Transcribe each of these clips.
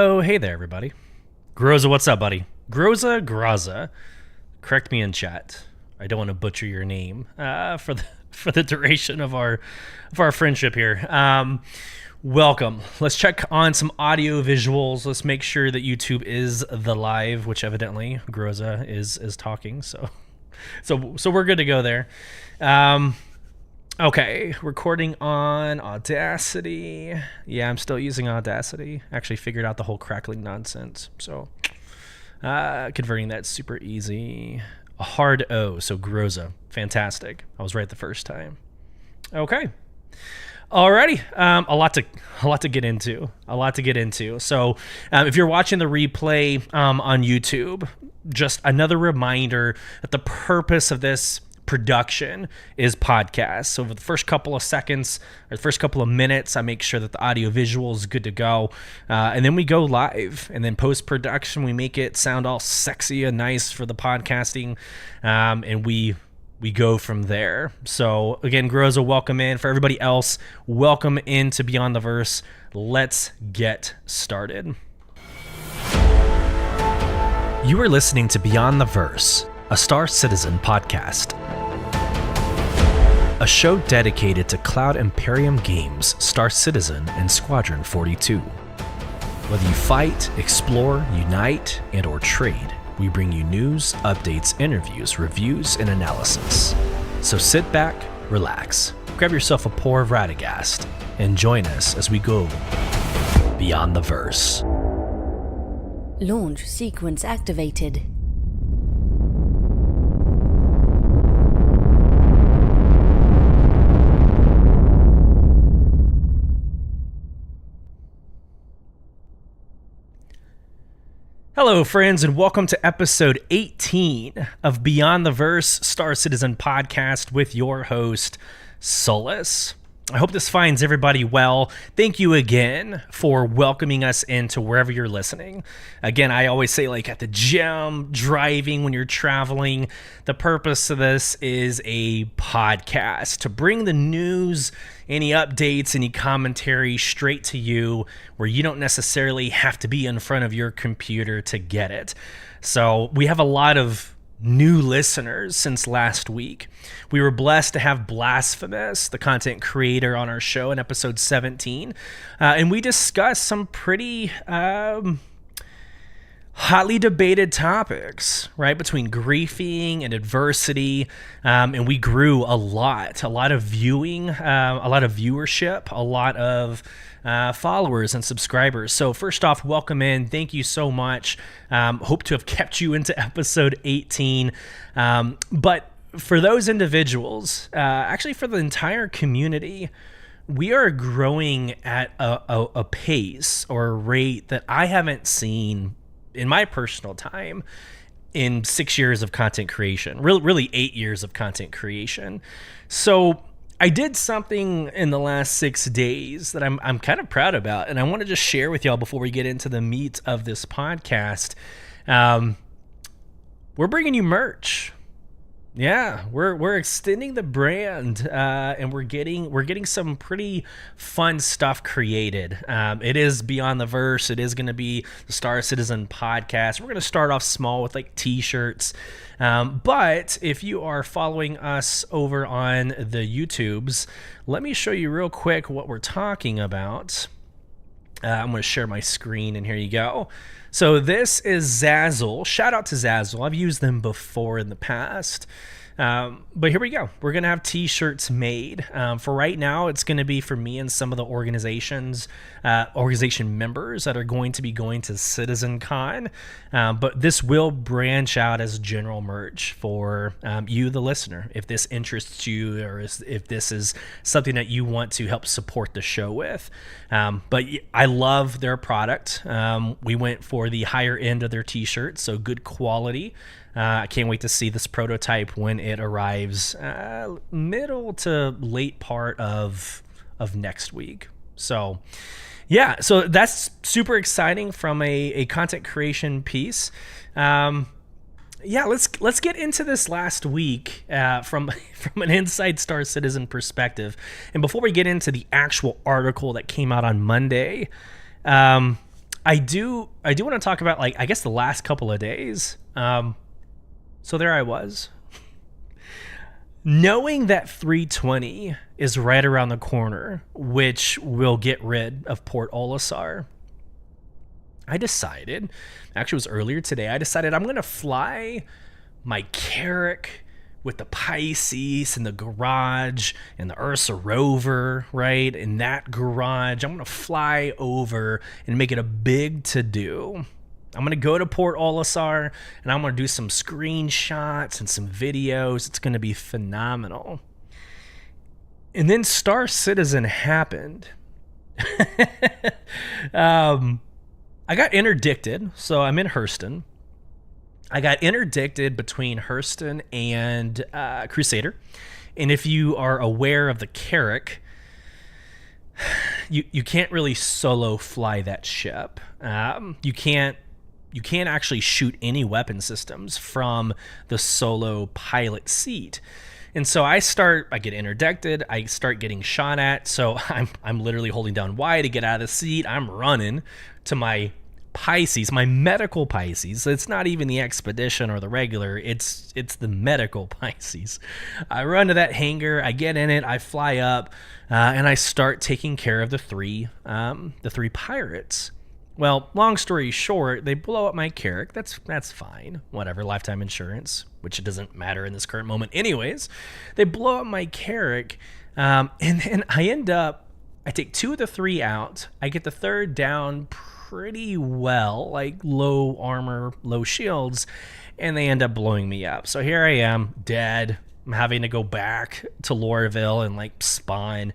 Oh, hey there, everybody. Groza, what's up, buddy? Graza. Correct me in chat. I don't want to butcher your name for the duration of our friendship here. Welcome. Let's check on some audio visuals. Let's make sure that YouTube is the live, which evidently Groza is talking. So we're good to go there. Okay, recording on Audacity. Yeah, I'm still using Audacity. Actually figured out the whole crackling nonsense. So converting that's super easy. A hard O, so Groza. Fantastic. I was right the first time. Okay. Alrighty, a lot to get into. So if you're watching the replay on YouTube, just another reminder that the purpose of this production is podcast. So for the first couple of seconds or the first couple of minutes, I make sure that the audio visual is good to go, and then we go live, and then post-production we make it sound all sexy and nice for the podcasting, and we go from there. So again, Groza, welcome in. For everybody else, welcome into Beyond the Verse. Let's get started. You are listening to Beyond the Verse, a Star Citizen podcast. A show dedicated to Cloud Imperium Games, Star Citizen, and Squadron 42. Whether you fight, explore, unite, and or trade, we bring you news, updates, interviews, reviews, and analysis. So sit back, relax, grab yourself a pour of Radegast, and join us as we go Beyond the Verse. Launch sequence activated. Hello, friends, and welcome to episode 18 of Beyond the Verse Star Citizen podcast with your host, Sulyce. I hope this finds everybody well. Thank you again for welcoming us into wherever you're listening. Again, I always say, like at the gym, driving, when you're traveling, the purpose of this is a podcast to bring the news, any updates, any commentary straight to you, where you don't necessarily have to be in front of your computer to get it. So we have a lot of new listeners since last week. We were blessed to have Blasphemous, the content creator, on our show in episode 17, and we discussed some pretty hotly debated topics, right, between griefing and adversity, and we grew a lot of viewing, a lot of viewership, a lot of followers and subscribers. So first off, welcome in. Thank you so much. Hope to have kept you into episode 18. But for those individuals, actually for the entire community, we are growing at a pace or a rate that I haven't seen in my personal time in 6 years of content creation, really 8 years of content creation. So I did something in the last 6 days that I'm kind of proud about, and I want to just share with y'all before we get into the meat of this podcast. We're bringing you merch. Yeah, we're extending the brand, and we're getting some pretty fun stuff created. It is Beyond the Verse. It is going to be the Star Citizen podcast. We're going to start off small with like t-shirts, but if you are following us over on the YouTubes, let me show you real quick what we're talking about. I'm going to share my screen, and here you go. So this is Zazzle. Shout out to Zazzle. I've used them before in the past. But here we go. We're going to have t-shirts made. For right now, it's going to be for me and some of the organization members that are going to be going to CitizenCon. But this will branch out as general merch for you, the listener, if this interests you, or if this is something that you want to help support the show with. But I love their product. We went for the higher end of their t-shirts, so good quality. I can't wait to see this prototype when it arrives middle to late part of next week. So yeah, so that's super exciting from a content creation piece. Yeah, let's get into this last week from an Inside Star Citizen perspective. And before we get into the actual article that came out on Monday, want to talk about, like, I guess the last couple of days. So there I was, knowing that 320 is right around the corner, which will get rid of Port Olisar. I decided, actually it was earlier today, I decided I'm going to fly my Carrack with the Pisces in the garage and the Ursa rover, right, in that garage. I'm going to fly over and make it a big to-do. I'm going to go to Port Olisar, and I'm going to do some screenshots and some videos. It's going to be phenomenal. And then Star Citizen happened. I got interdicted, so I'm in Hurston. I got interdicted between Hurston and Crusader. And if you are aware of the Carrack, you can't really solo fly that ship. You can't actually shoot any weapon systems from the solo pilot seat. And so I get interdicted, I start getting shot at, so I'm literally holding down Y to get out of the seat. I'm running to my Pisces, my medical Pisces. It's not even the expedition or the regular, it's the medical Pisces. I run to that hangar, I get in it, I fly up, and I start taking care of the three pirates. Well, long story short, they blow up my Carrack. That's fine. Whatever, lifetime insurance, which it doesn't matter in this current moment anyways. They blow up my Carrack, and then I take 2 of the 3 out. I get the 3rd down pretty well, like low armor, low shields, and they end up blowing me up. So here I am, dead. I'm having to go back to Lorville and like spawn.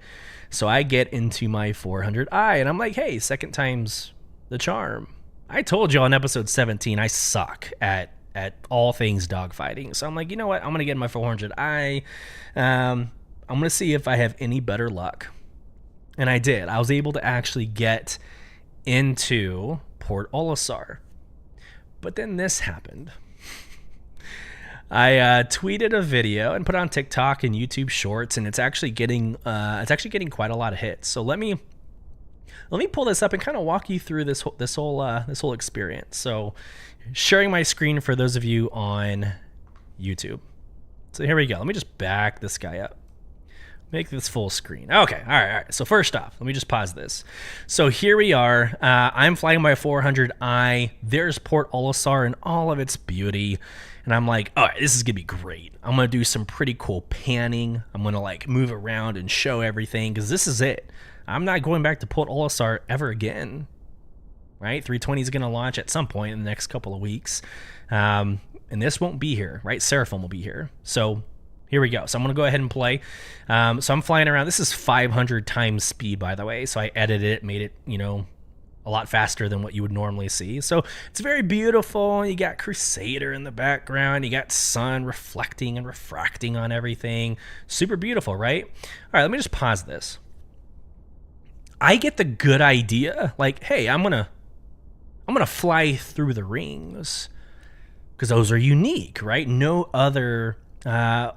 So I get into my 400i, and I'm like, hey, second time's the charm. I told you on episode 17 I suck at all things dogfighting. So I'm like, you know what? I'm going to get in my 400i. I'm going to see if I have any better luck. And I did. I was able to actually get into Port Olisar. But then this happened. I tweeted a video and put it on TikTok and YouTube Shorts, and it's actually getting quite a lot of hits. So let me pull this up and kind of walk you through this whole experience. So, sharing my screen for those of you on YouTube. So here we go. Let me just back this guy up. Make this full screen. Okay, all right. So first off, let me just pause this. So here we are. I'm flying my 400i. There's Port Olisar in all of its beauty. And I'm like, all right, this is going to be great. I'm going to do some pretty cool panning. I'm going to like move around and show everything because this is it. I'm not going back to Port Olisar ever again, right? 320 is going to launch at some point in the next couple of weeks. And this won't be here, right? Seraphim will be here. So here we go. So I'm going to go ahead and play. So I'm flying around. This is 500 times speed, by the way. So I edited it, made it, a lot faster than what you would normally see. So it's very beautiful. You got Crusader in the background. You got sun reflecting and refracting on everything. Super beautiful, right? All right, let me just pause this. I get the good idea, like, hey, I'm gonna fly through the rings because those are unique, right? No other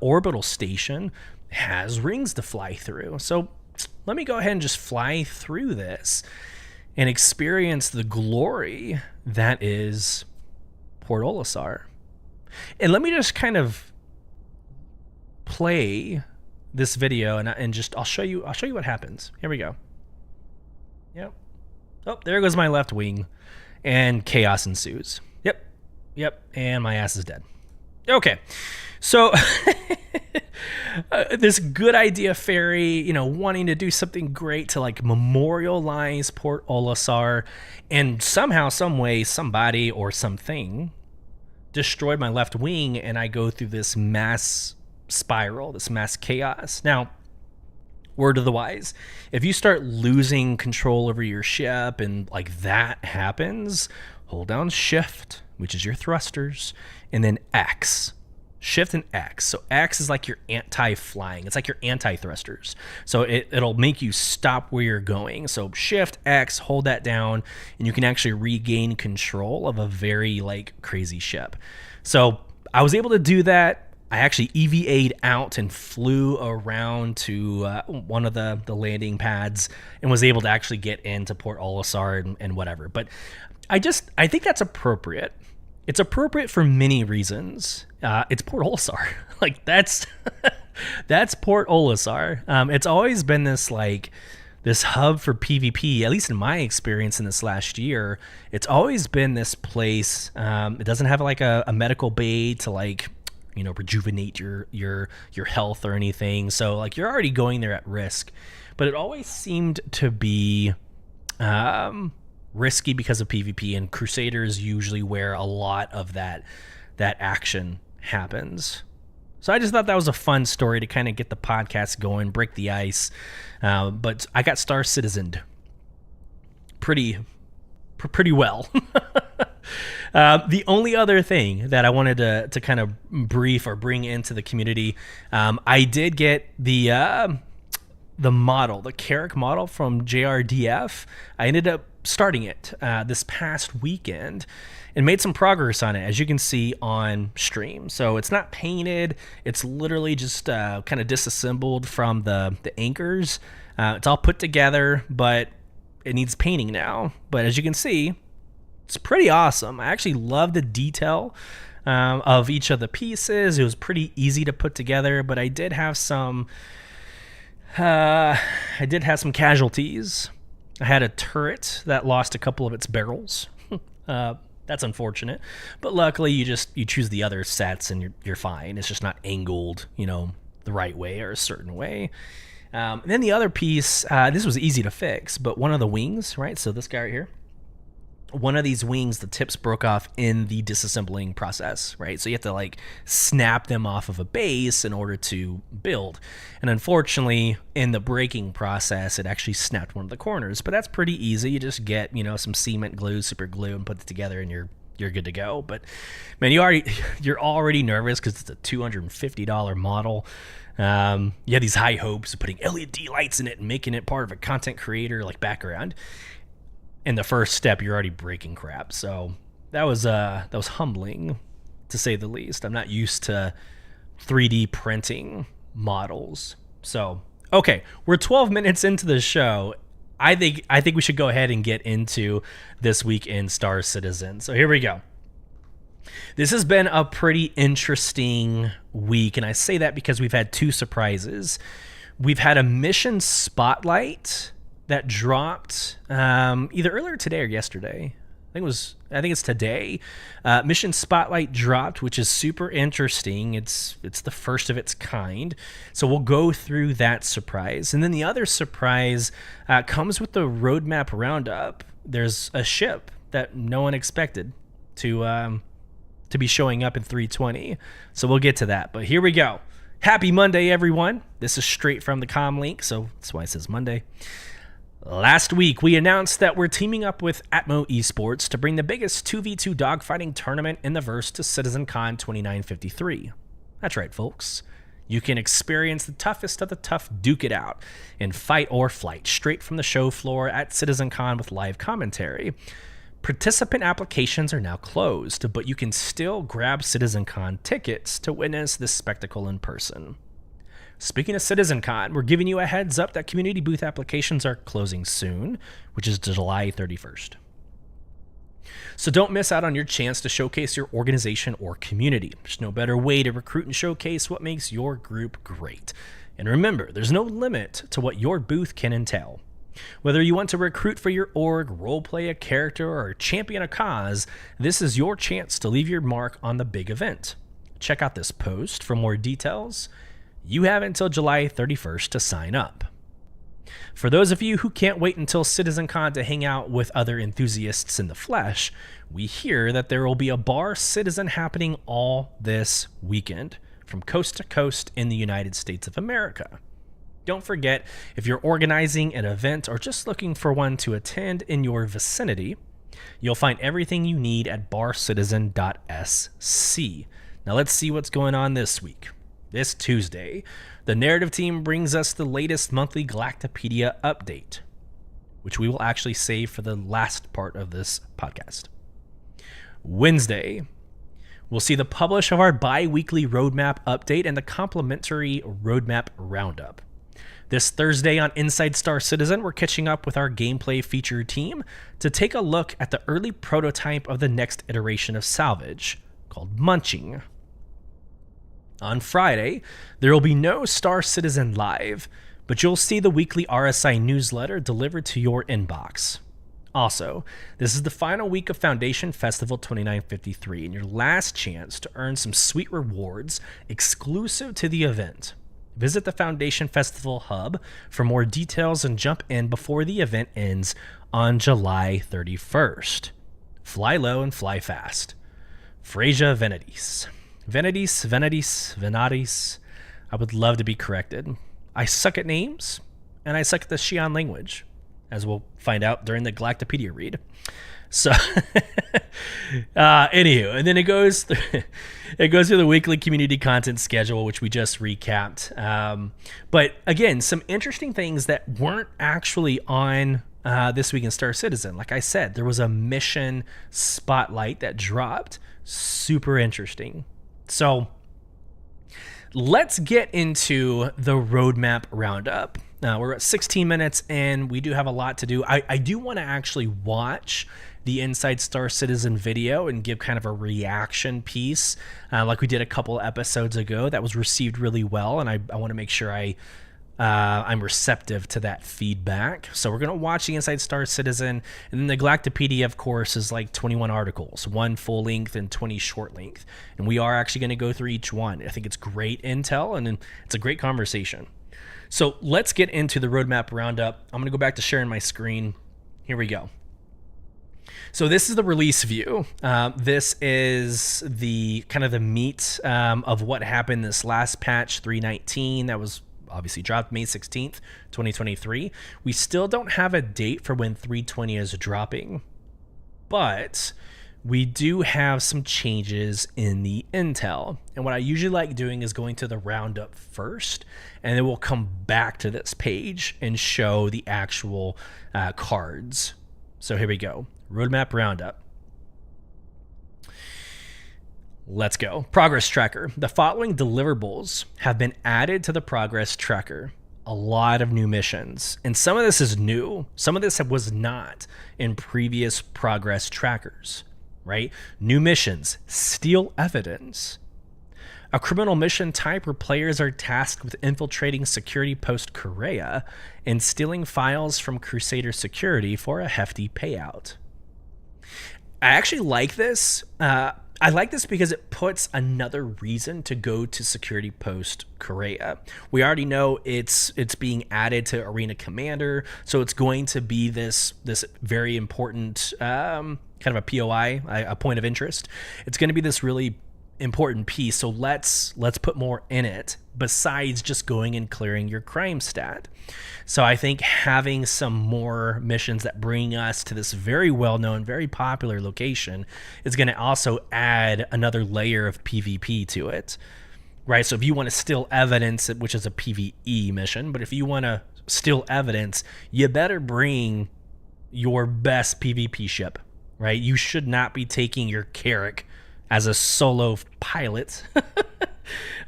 orbital station has rings to fly through. So let me go ahead and just fly through this and experience the glory that is Port Olisar. And let me just kind of play this video and just I'll show you what happens. Here we go. Yep. Oh, there goes my left wing, and chaos ensues. Yep. And my ass is dead. Okay. So this good idea fairy, wanting to do something great to like memorialize Port Olisar, and somehow, some way, somebody or something destroyed my left wing, and I go through this mass spiral, this mass chaos. Now, word of the wise, if you start losing control over your ship and like that happens, hold down shift, which is your thrusters, and then X. Shift and X. So X is like your anti-flying. It's like your anti-thrusters. So it'll make you stop where you're going. So shift, X, hold that down, and you can actually regain control of a very like crazy ship. So I was able to do that. I actually EVA'd out and flew around to one of the landing pads and was able to actually get into Port Olisar and whatever. But I think that's appropriate. It's appropriate for many reasons. It's Port Olisar. Like that's Port Olisar. It's always been this hub for PvP, at least in my experience in this last year. It's always been this place. It doesn't have like a medical bay to rejuvenate your health or anything. So like you're already going there at risk, but it always seemed to be risky because of PvP, and Crusaders usually where a lot of that action happens. So I just thought that was a fun story to kind of get the podcast going, break the ice. But I got Star Citizened pretty well. The only other thing that I wanted to kind of brief or bring into the community, I did get the model, the Carrack model from JRDF. I ended up starting it this past weekend and made some progress on it, as you can see on stream. So it's not painted. It's literally just kind of disassembled from the anchors. It's all put together, but it needs painting now. But as you can see, it's pretty awesome. I actually love the detail of each of the pieces. It was pretty easy to put together, but I did have some casualties. I had a turret that lost a couple of its barrels. That's unfortunate, but luckily you choose the other sets and you're fine. It's just not angled, the right way or a certain way. And then the other piece, this was easy to fix, but one of the wings, right? So this guy right here, one of these wings, the tips broke off in the disassembling process, right? So you have to snap them off of a base in order to build. And unfortunately, in the breaking process, it actually snapped one of the corners. But that's pretty easy. You just get, some cement glue, super glue, and put it together, and you're good to go. But man, you're already nervous because it's a $250 model. You have these high hopes of putting LED lights in it and making it part of a content creator background. In the first step, you're already breaking crap. So that was humbling, to say the least. I'm not used to 3D printing models. So, okay, we're 12 minutes into the show. I think we should go ahead and get into this week in Star Citizen. So here we go. This has been a pretty interesting week, and I say that because we've had two surprises. We've had a mission spotlight that dropped either earlier today or yesterday. I think it's today. Mission Spotlight dropped, which is super interesting. It's the first of its kind. So we'll go through that surprise. And then the other surprise comes with the roadmap roundup. There's a ship that no one expected to be showing up in 320. So we'll get to that. But here we go. Happy Monday, everyone. This is straight from the comm link, so that's why it says Monday. Last week, we announced that we're teaming up with Atmo Esports to bring the biggest 2v2 dogfighting tournament in the verse to CitizenCon 2953. That's right, folks. You can experience the toughest of the tough duke it out in fight or flight straight from the show floor at CitizenCon with live commentary. Participant applications are now closed, but you can still grab CitizenCon tickets to witness this spectacle in person. Speaking of CitizenCon, we're giving you a heads up that community booth applications are closing soon, which is July 31st. So don't miss out on your chance to showcase your organization or community. There's no better way to recruit and showcase what makes your group great. And remember, there's no limit to what your booth can entail. Whether you want to recruit for your org, roleplay a character, or champion a cause, this is your chance to leave your mark on the big event. Check out this post for more details. You have until July 31st to sign up. For those of you who can't wait until CitizenCon to hang out with other enthusiasts in the flesh, we hear that there will be a bar citizen happening all this weekend, from coast to coast in the United States of America. Don't forget, if you're organizing an event or just looking for one to attend in your vicinity, you'll find everything you need at barcitizen.sc. Now let's see what's going on this week. This Tuesday, the narrative team brings us the latest monthly Galactapedia update, which we will actually save for the last part of this podcast. Wednesday, We'll see the publish of our bi-weekly roadmap update and the complimentary roadmap roundup. This Thursday on Inside Star Citizen, we're catching up with our gameplay feature team to take a look at the early prototype of the next iteration of Salvage, called Munching. On Friday, there will be no Star Citizen Live, but you'll see the weekly RSI newsletter delivered to your inbox. Also, this is the final week of Foundation Festival 2953 and your last chance to earn some sweet rewards exclusive to the event. Visit the Foundation Festival Hub for more details and jump in before the event ends on July 31st. Fly low and fly fast. Freja Venedis. Venadis. I would love to be corrected. I suck at names, and I suck at the Xi'an language, as we'll find out during the Galactapedia read. So, anywho, and then it goes through the weekly community content schedule, which we just recapped. But again, some interesting things that weren't actually on this week in Star Citizen. Like I said, there was a mission spotlight that dropped. Super interesting. So let's get into the roadmap roundup. We're at 16 minutes and we do have a lot to do. I do want to actually watch the Inside Star Citizen video and give kind of a reaction piece like we did a couple episodes ago. That was received really well, and I want to make sure I'm receptive to that feedback. So we're going to watch the Inside Star Citizen, and then the Galactapedia, of course, is like 21 articles, 1 full length and 20 short length. And we are actually going to go through each one. I think it's great intel, and it's a great conversation. So let's get into the roadmap roundup. I'm going to go back to sharing my screen. Here we go. So this is the release view. This is the kind of the meat of what happened this last patch 3.19 that was obviously dropped May 16th, 2023. We still don't have a date for when 3.20 is dropping, but we do have some changes in the intel. And what I usually like doing is going to the roundup first, and then we'll come back to this page and show the actual cards. So here we go. Roadmap roundup. Let's go. Progress tracker. The following deliverables have been added to the progress tracker. A lot of new missions. And some of this is new. Some of this was not in previous progress trackers, right? New missions. Steal evidence. A criminal mission type where players are tasked with infiltrating security post Correa and stealing files from Crusader security for a hefty payout. I actually like this. I like this because it puts another reason to go to security post Correa. We already know it's being added to Arena Commander, so it's going to be this very important kind of a POI, a point of interest. It's going to be this really important piece. So let's put more in it besides just going and clearing your crime stat. So I think having some more missions that bring us to this very well-known, very popular location is going to also add another layer of PvP to it, right? So if you want to steal evidence, which is a PvE mission, but if you want to steal evidence, you better bring your best PvP ship, right? You should not be taking your Carrack as a solo pilot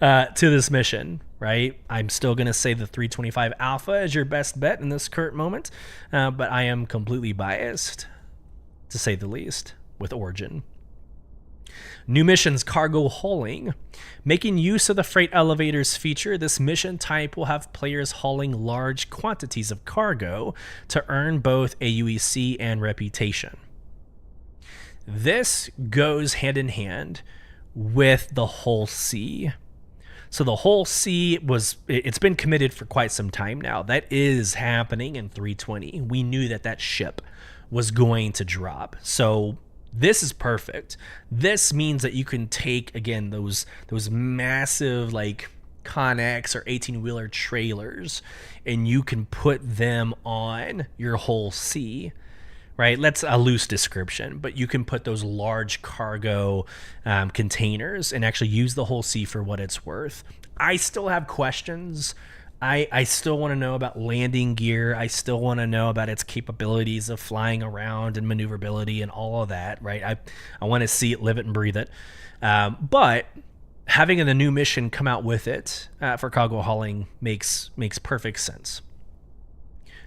to this mission, right? I'm still going to say the 325 Alpha is your best bet in this current moment, but I am completely biased, to say the least, with Origin. New missions, cargo hauling. Making use of the freight elevators feature, this mission type will have players hauling large quantities of cargo to earn both a UEC and reputation. This goes hand in hand with the Hull C. So the Hull C it's been committed for quite some time now. That is happening in 3.20. We knew that ship was going to drop. So this is perfect. This means that you can take, again, those massive like Connex or 18-wheeler trailers, and you can put them on your Hull C. Right, that's a loose description, but you can put those large cargo containers and actually use the Hull C for what it's worth. I still have questions I still want to know about landing gear. I still want to know about its capabilities of flying around and maneuverability and all of that, right? I want to see it, live it, and breathe it. But having the new mission come out with it for cargo hauling makes perfect sense.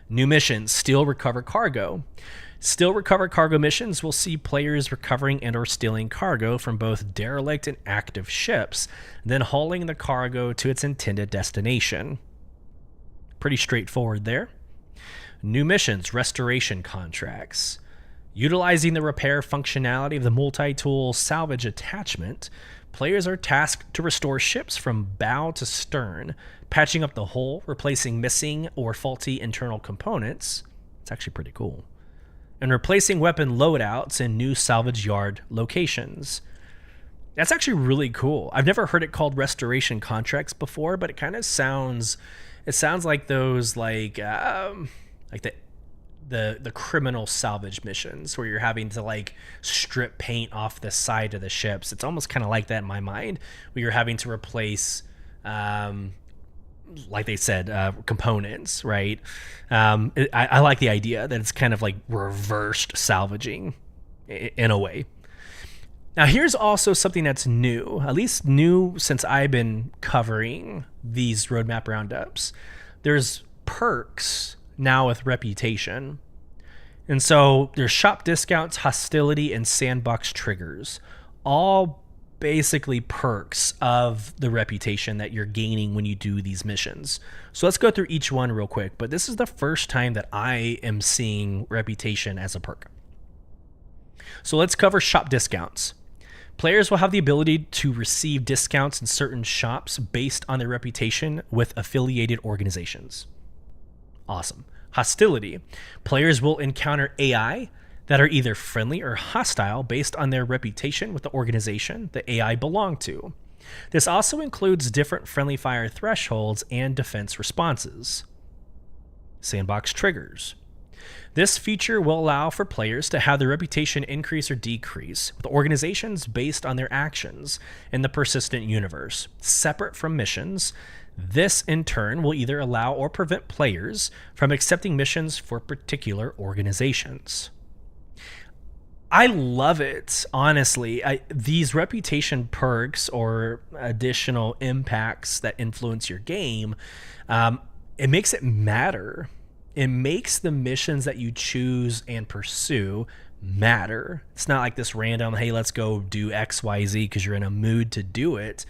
New missions, Steal Recover Cargo. Steal Recover Cargo missions will see players recovering and or stealing cargo from both derelict and active ships, then hauling the cargo to its intended destination. Pretty straightforward there. New missions, Restoration Contracts. Utilizing the repair functionality of the multi-tool salvage attachment, players are tasked to restore ships from bow to stern, patching up the hull, replacing missing or faulty internal components. It's actually pretty cool. And replacing weapon loadouts in new salvage yard locations. That's actually really cool. I've never heard it called restoration contracts before, but it kind of sounds like those like the criminal salvage missions where you're having to like strip paint off the side of the ships. It's almost kind of like that in my mind, where you're having to replace like they said, components, right? I like the idea that it's kind of like reversed salvaging in a way. Now, here's also something that's new, at least new since I've been covering these roadmap roundups. There's perks now with reputation. And so there's shop discounts, hostility, and sandbox triggers, all basically perks of the reputation that you're gaining when you do these missions. So let's go through each one real quick, but this is the first time that I am seeing reputation as a perk. So let's cover shop discounts. Players will have the ability to receive discounts in certain shops based on their reputation with affiliated organizations. Awesome. Hostility. Players will encounter AI that are either friendly or hostile based on their reputation with the organization the AI belong to. This also includes different friendly fire thresholds and defense responses. Sandbox triggers. This feature will allow for players to have their reputation increase or decrease with organizations based on their actions in the persistent universe, separate from missions. This, in turn, will either allow or prevent players from accepting missions for particular organizations. I love it, honestly. These reputation perks or additional impacts that influence your game, it makes it matter. It makes the missions that you choose and pursue matter. It's not like this random, hey, let's go do XYZ because you're in a mood to do it.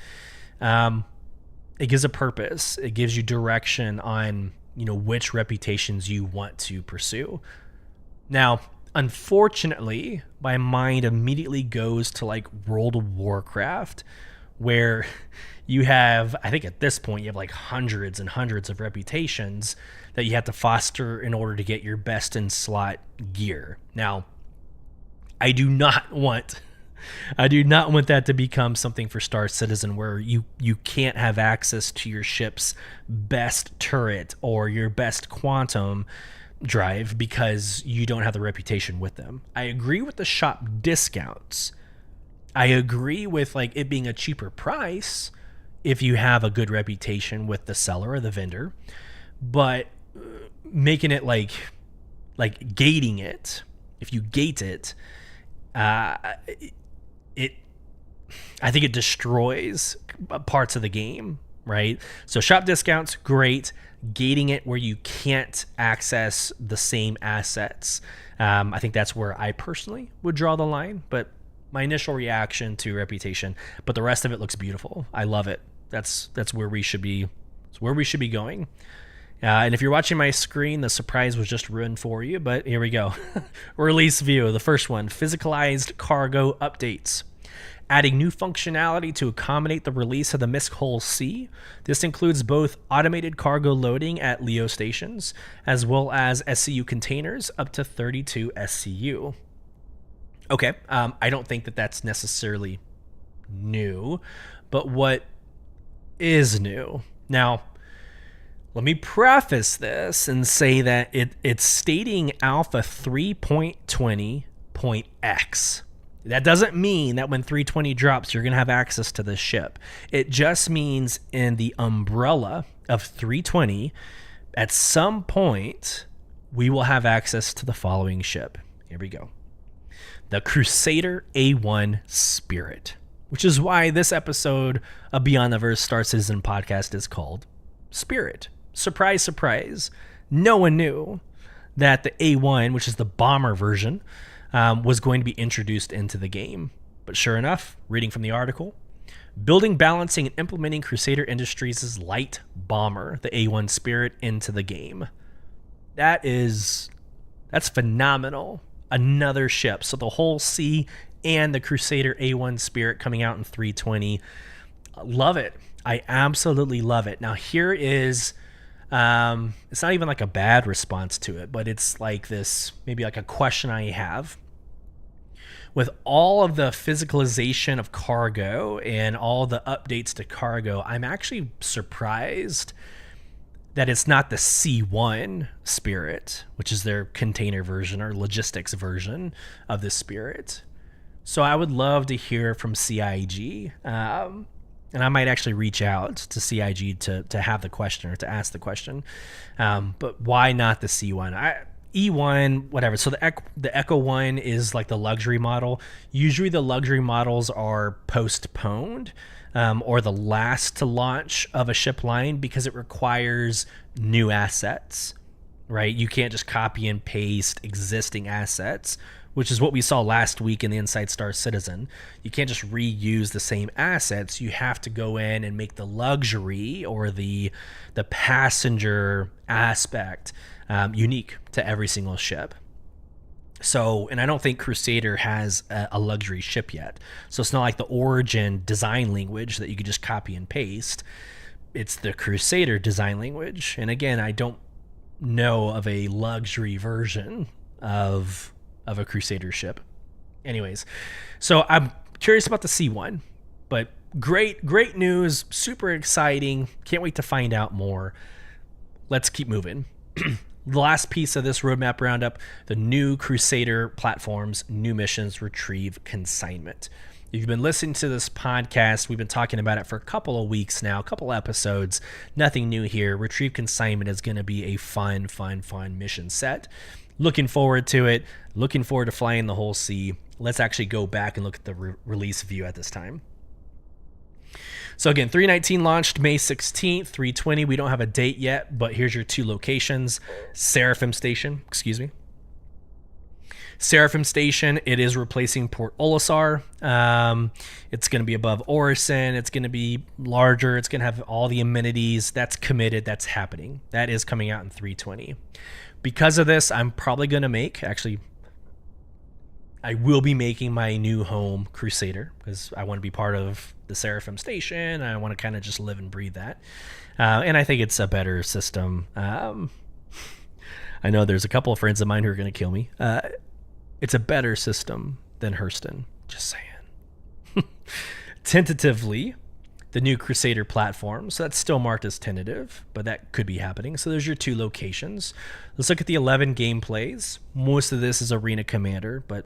It gives a purpose. It gives you direction on, which reputations you want to pursue. Now, unfortunately, my mind immediately goes to like World of Warcraft, where you have, I think at this point, you have like hundreds and hundreds of reputations that you have to foster in order to get your best in slot gear. Now, I do not want that to become something for Star Citizen where you can't have access to your ship's best turret or your best quantum drive because you don't have the reputation with them. I agree with the shop discounts. I agree with like it being a cheaper price if you have a good reputation with the seller or the vendor, but making it like gating it. If you gate it, I think it destroys parts of the game, right? So shop discounts, great. Gating it where you can't access the same assets. I think that's where I personally would draw the line, but my initial reaction to reputation, but the rest of it looks beautiful. I love it. That's where we should be. It's where we should be going. And if you're watching my screen, the surprise was just ruined for you, but here we go. Release view, the first one, physicalized cargo updates. Adding new functionality to accommodate the release of the Misk Hull C. This includes both automated cargo loading at Leo stations, as well as SCU containers up to 32 SCU. Okay, I don't think that that's necessarily new, but what is new? Now, let me preface this and say that it's stating Alpha 3.20.x. That doesn't mean that when 320 drops, you're going to have access to the ship. It just means in the umbrella of 320, at some point, we will have access to the following ship. Here we go. The Crusader A1 Spirit, which is why this episode of Beyond the Verse Star Citizen podcast is called Spirit. Surprise, surprise. No one knew that the A1, which is the bomber version, was going to be introduced into the game. But sure enough, reading from the article, building, balancing, and implementing Crusader Industries' light bomber, the A1 Spirit, into the game. That's phenomenal. Another ship. So the whole C and the Crusader A1 Spirit coming out in 320. Love it. I absolutely love it. Now here is, it's not even like a bad response to it, but it's like this, maybe like a question I have. With all of the physicalization of cargo and all the updates to cargo, I'm actually surprised that it's not the C1 Spirit, which is their container version or logistics version of the Spirit. So I would love to hear from CIG, and I might actually reach out to CIG to have the question or to ask the question. But why not the C1? E1, whatever. So the Echo 1 is like the luxury model. Usually the luxury models are postponed or the last to launch of a ship line because it requires new assets, right? You can't just copy and paste existing assets, which is what we saw last week in the Inside Star Citizen. You can't just reuse the same assets. You have to go in and make the luxury or the passenger aspect unique to every single ship. So, and I don't think Crusader has a luxury ship yet. So it's not like the Origin design language that you could just copy and paste. It's the Crusader design language. And again, I don't know of a luxury version of a Crusader ship. Anyways, so I'm curious about the C1, but great news, super exciting. Can't wait to find out more. Let's keep moving. The last piece of this roadmap roundup, the new Crusader platforms, new missions, retrieve, consignment. If you've been listening to this podcast, we've been talking about it for a couple of weeks now, a couple episodes. Nothing new here. Retrieve consignment is going to be a fun mission set. Looking forward to it. Looking forward to flying the whole sea. Let's actually go back and look at the release view at this time. So again, 319 launched May 16th, 320. We don't have a date yet, but here's your two locations. Seraphim Station, Seraphim Station, it is replacing Port Olisar. It's going to be above Orison. It's going to be larger. It's going to have all the amenities. That's committed. That's happening. That is coming out in 320. Because of this, I'm probably going to I will be making my new home Crusader because I want to be part of the Seraphim Station. I want to kind of just live and breathe that. And I think it's a better system. I know there's a couple of friends of mine who are going to kill me. It's a better system than Hurston. Just saying. Tentatively, the new Crusader platform. So that's still marked as tentative, but that could be happening. So there's your two locations. Let's look at the 11 gameplays. Most of this is Arena Commander, but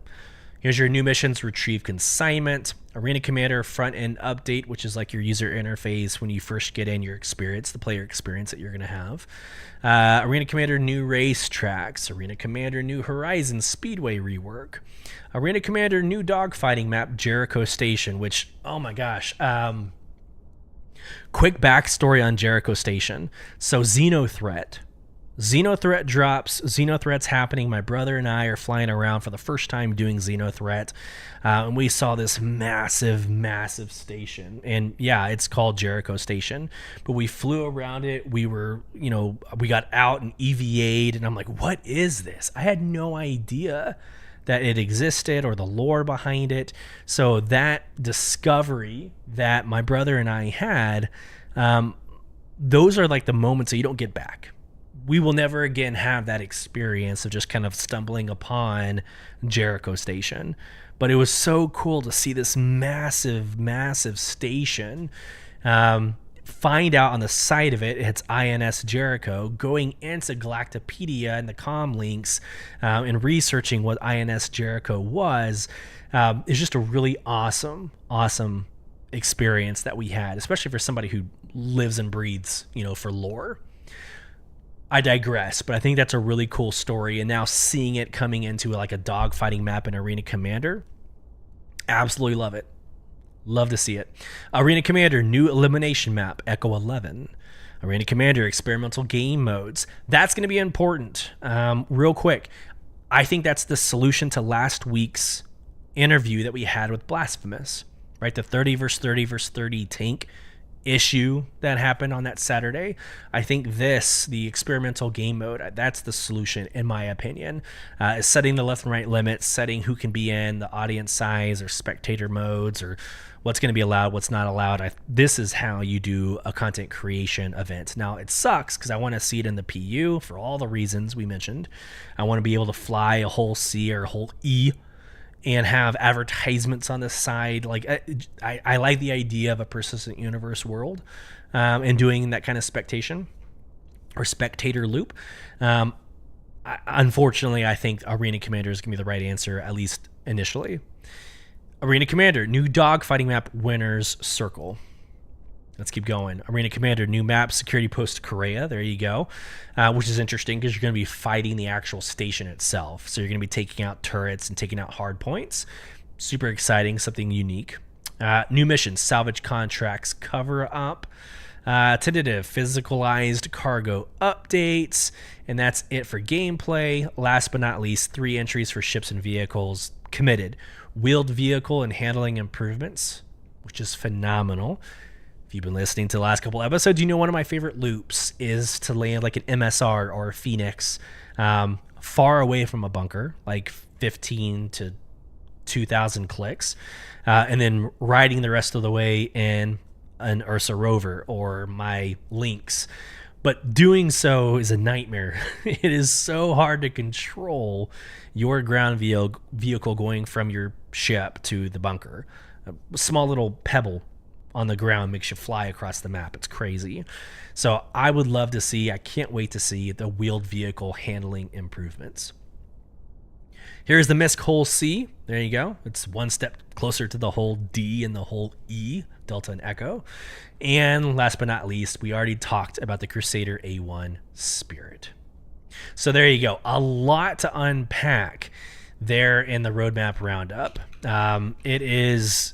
here's your new missions, retrieve consignment, Arena Commander front-end update, which is like your user interface when you first get in, your experience, the player experience that you're going to have. Arena Commander new race tracks, Arena Commander new Horizon Speedway rework, Arena Commander new dogfighting map, Jericho Station, which, oh my gosh, quick backstory on Jericho Station. So Xenothreat drops. Xenothreat's happening. My brother and I are flying around for the first time doing Xenothreat. And we saw this massive station. And yeah, it's called Jericho Station. But we flew around it. We got out and EVA'd. And I'm like, what is this? I had no idea that it existed or the lore behind it. So that discovery that my brother and I had, those are like the moments that you don't get back. We will never again have that experience of just kind of stumbling upon Jericho Station. But it was so cool to see this massive station. Find out on the side of it, it's INS Jericho, going into Galactapedia and the comm links and researching what INS Jericho was, is just a really awesome experience that we had, especially for somebody who lives and breathes, for lore. I digress, but I think that's a really cool story. And now seeing it coming into like a dogfighting map in Arena Commander, absolutely love it. Love to see it. Arena Commander, new elimination map, Echo 11. Arena Commander, experimental game modes. That's going to be important. Real quick, I think that's the solution to last week's interview that we had with Blasphemous, right? The 30 versus 30 versus 30 tank issue that happened on that Saturday. I think the experimental game mode, that's the solution in my opinion, is setting the left and right limits, setting who can be in, the audience size or spectator modes, or what's going to be allowed, what's not allowed. This is how you do a content creation event. Now it sucks because I want to see it in the PU for all the reasons we mentioned. I want to be able to fly a whole C or a whole E and have advertisements on the side. Like I like the idea of a persistent universe world, and doing that kind of spectator loop. Unfortunately, I think Arena Commander is going to be the right answer, at least initially. Arena Commander, new dogfighting map, Winner's Circle. Let's keep going. Arena Commander, new map, Security Post Korea. There you go. Which is interesting because you're going to be fighting the actual station itself. So you're going to be taking out turrets and taking out hard points. Super exciting, something unique. New missions, salvage contracts, cover up. Tentative, physicalized cargo updates. And that's it for gameplay. Last but not least, 3 entries for ships and vehicles committed. Wheeled vehicle and handling improvements, which is phenomenal. If you've been listening to the last couple episodes, you know one of my favorite loops is to land like an MSR or a Phoenix far away from a bunker, like 15 to 2,000 clicks, and then riding the rest of the way in an Ursa Rover or my Lynx. But doing so is a nightmare. It is so hard to control your ground vehicle going from your ship to the bunker. A small little pebble on the ground makes you fly across the map. It's crazy. So I would love to see, I can't wait to see the wheeled vehicle handling improvements. Here's the MISC whole C. There you go. It's one step closer to the whole D and the whole E, Delta and Echo. And last but not least, we already talked about the Crusader A1 Spirit. So there you go. A lot to unpack there in the roadmap roundup. It is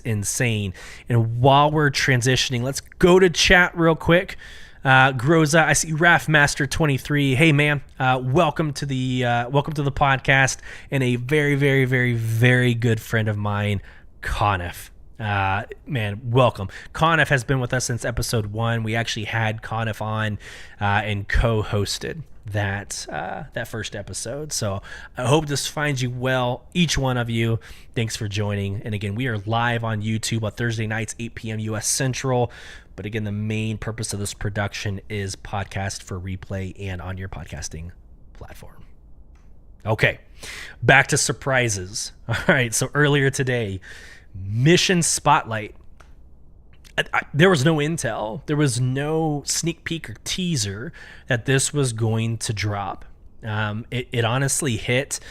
insane. And while we're transitioning, let's go to chat real quick. Groza, I see Raffmaster23. Hey man, welcome to the podcast, and a very, very, very, very good friend of mine, Conniff. Man, welcome. Conniff has been with us since episode 1. We actually had Conniff on and co-hosted that first episode. So I hope this finds you well, each one of you. Thanks for joining. And again, we are live on YouTube on Thursday nights, 8 p.m. U.S. Central. But again, the main purpose of this production is podcast for replay and on your podcasting platform. Okay, back to surprises. All right, so earlier today, Mission Spotlight. There was no intel. There was no sneak peek or teaser that this was going to drop. It honestly hit.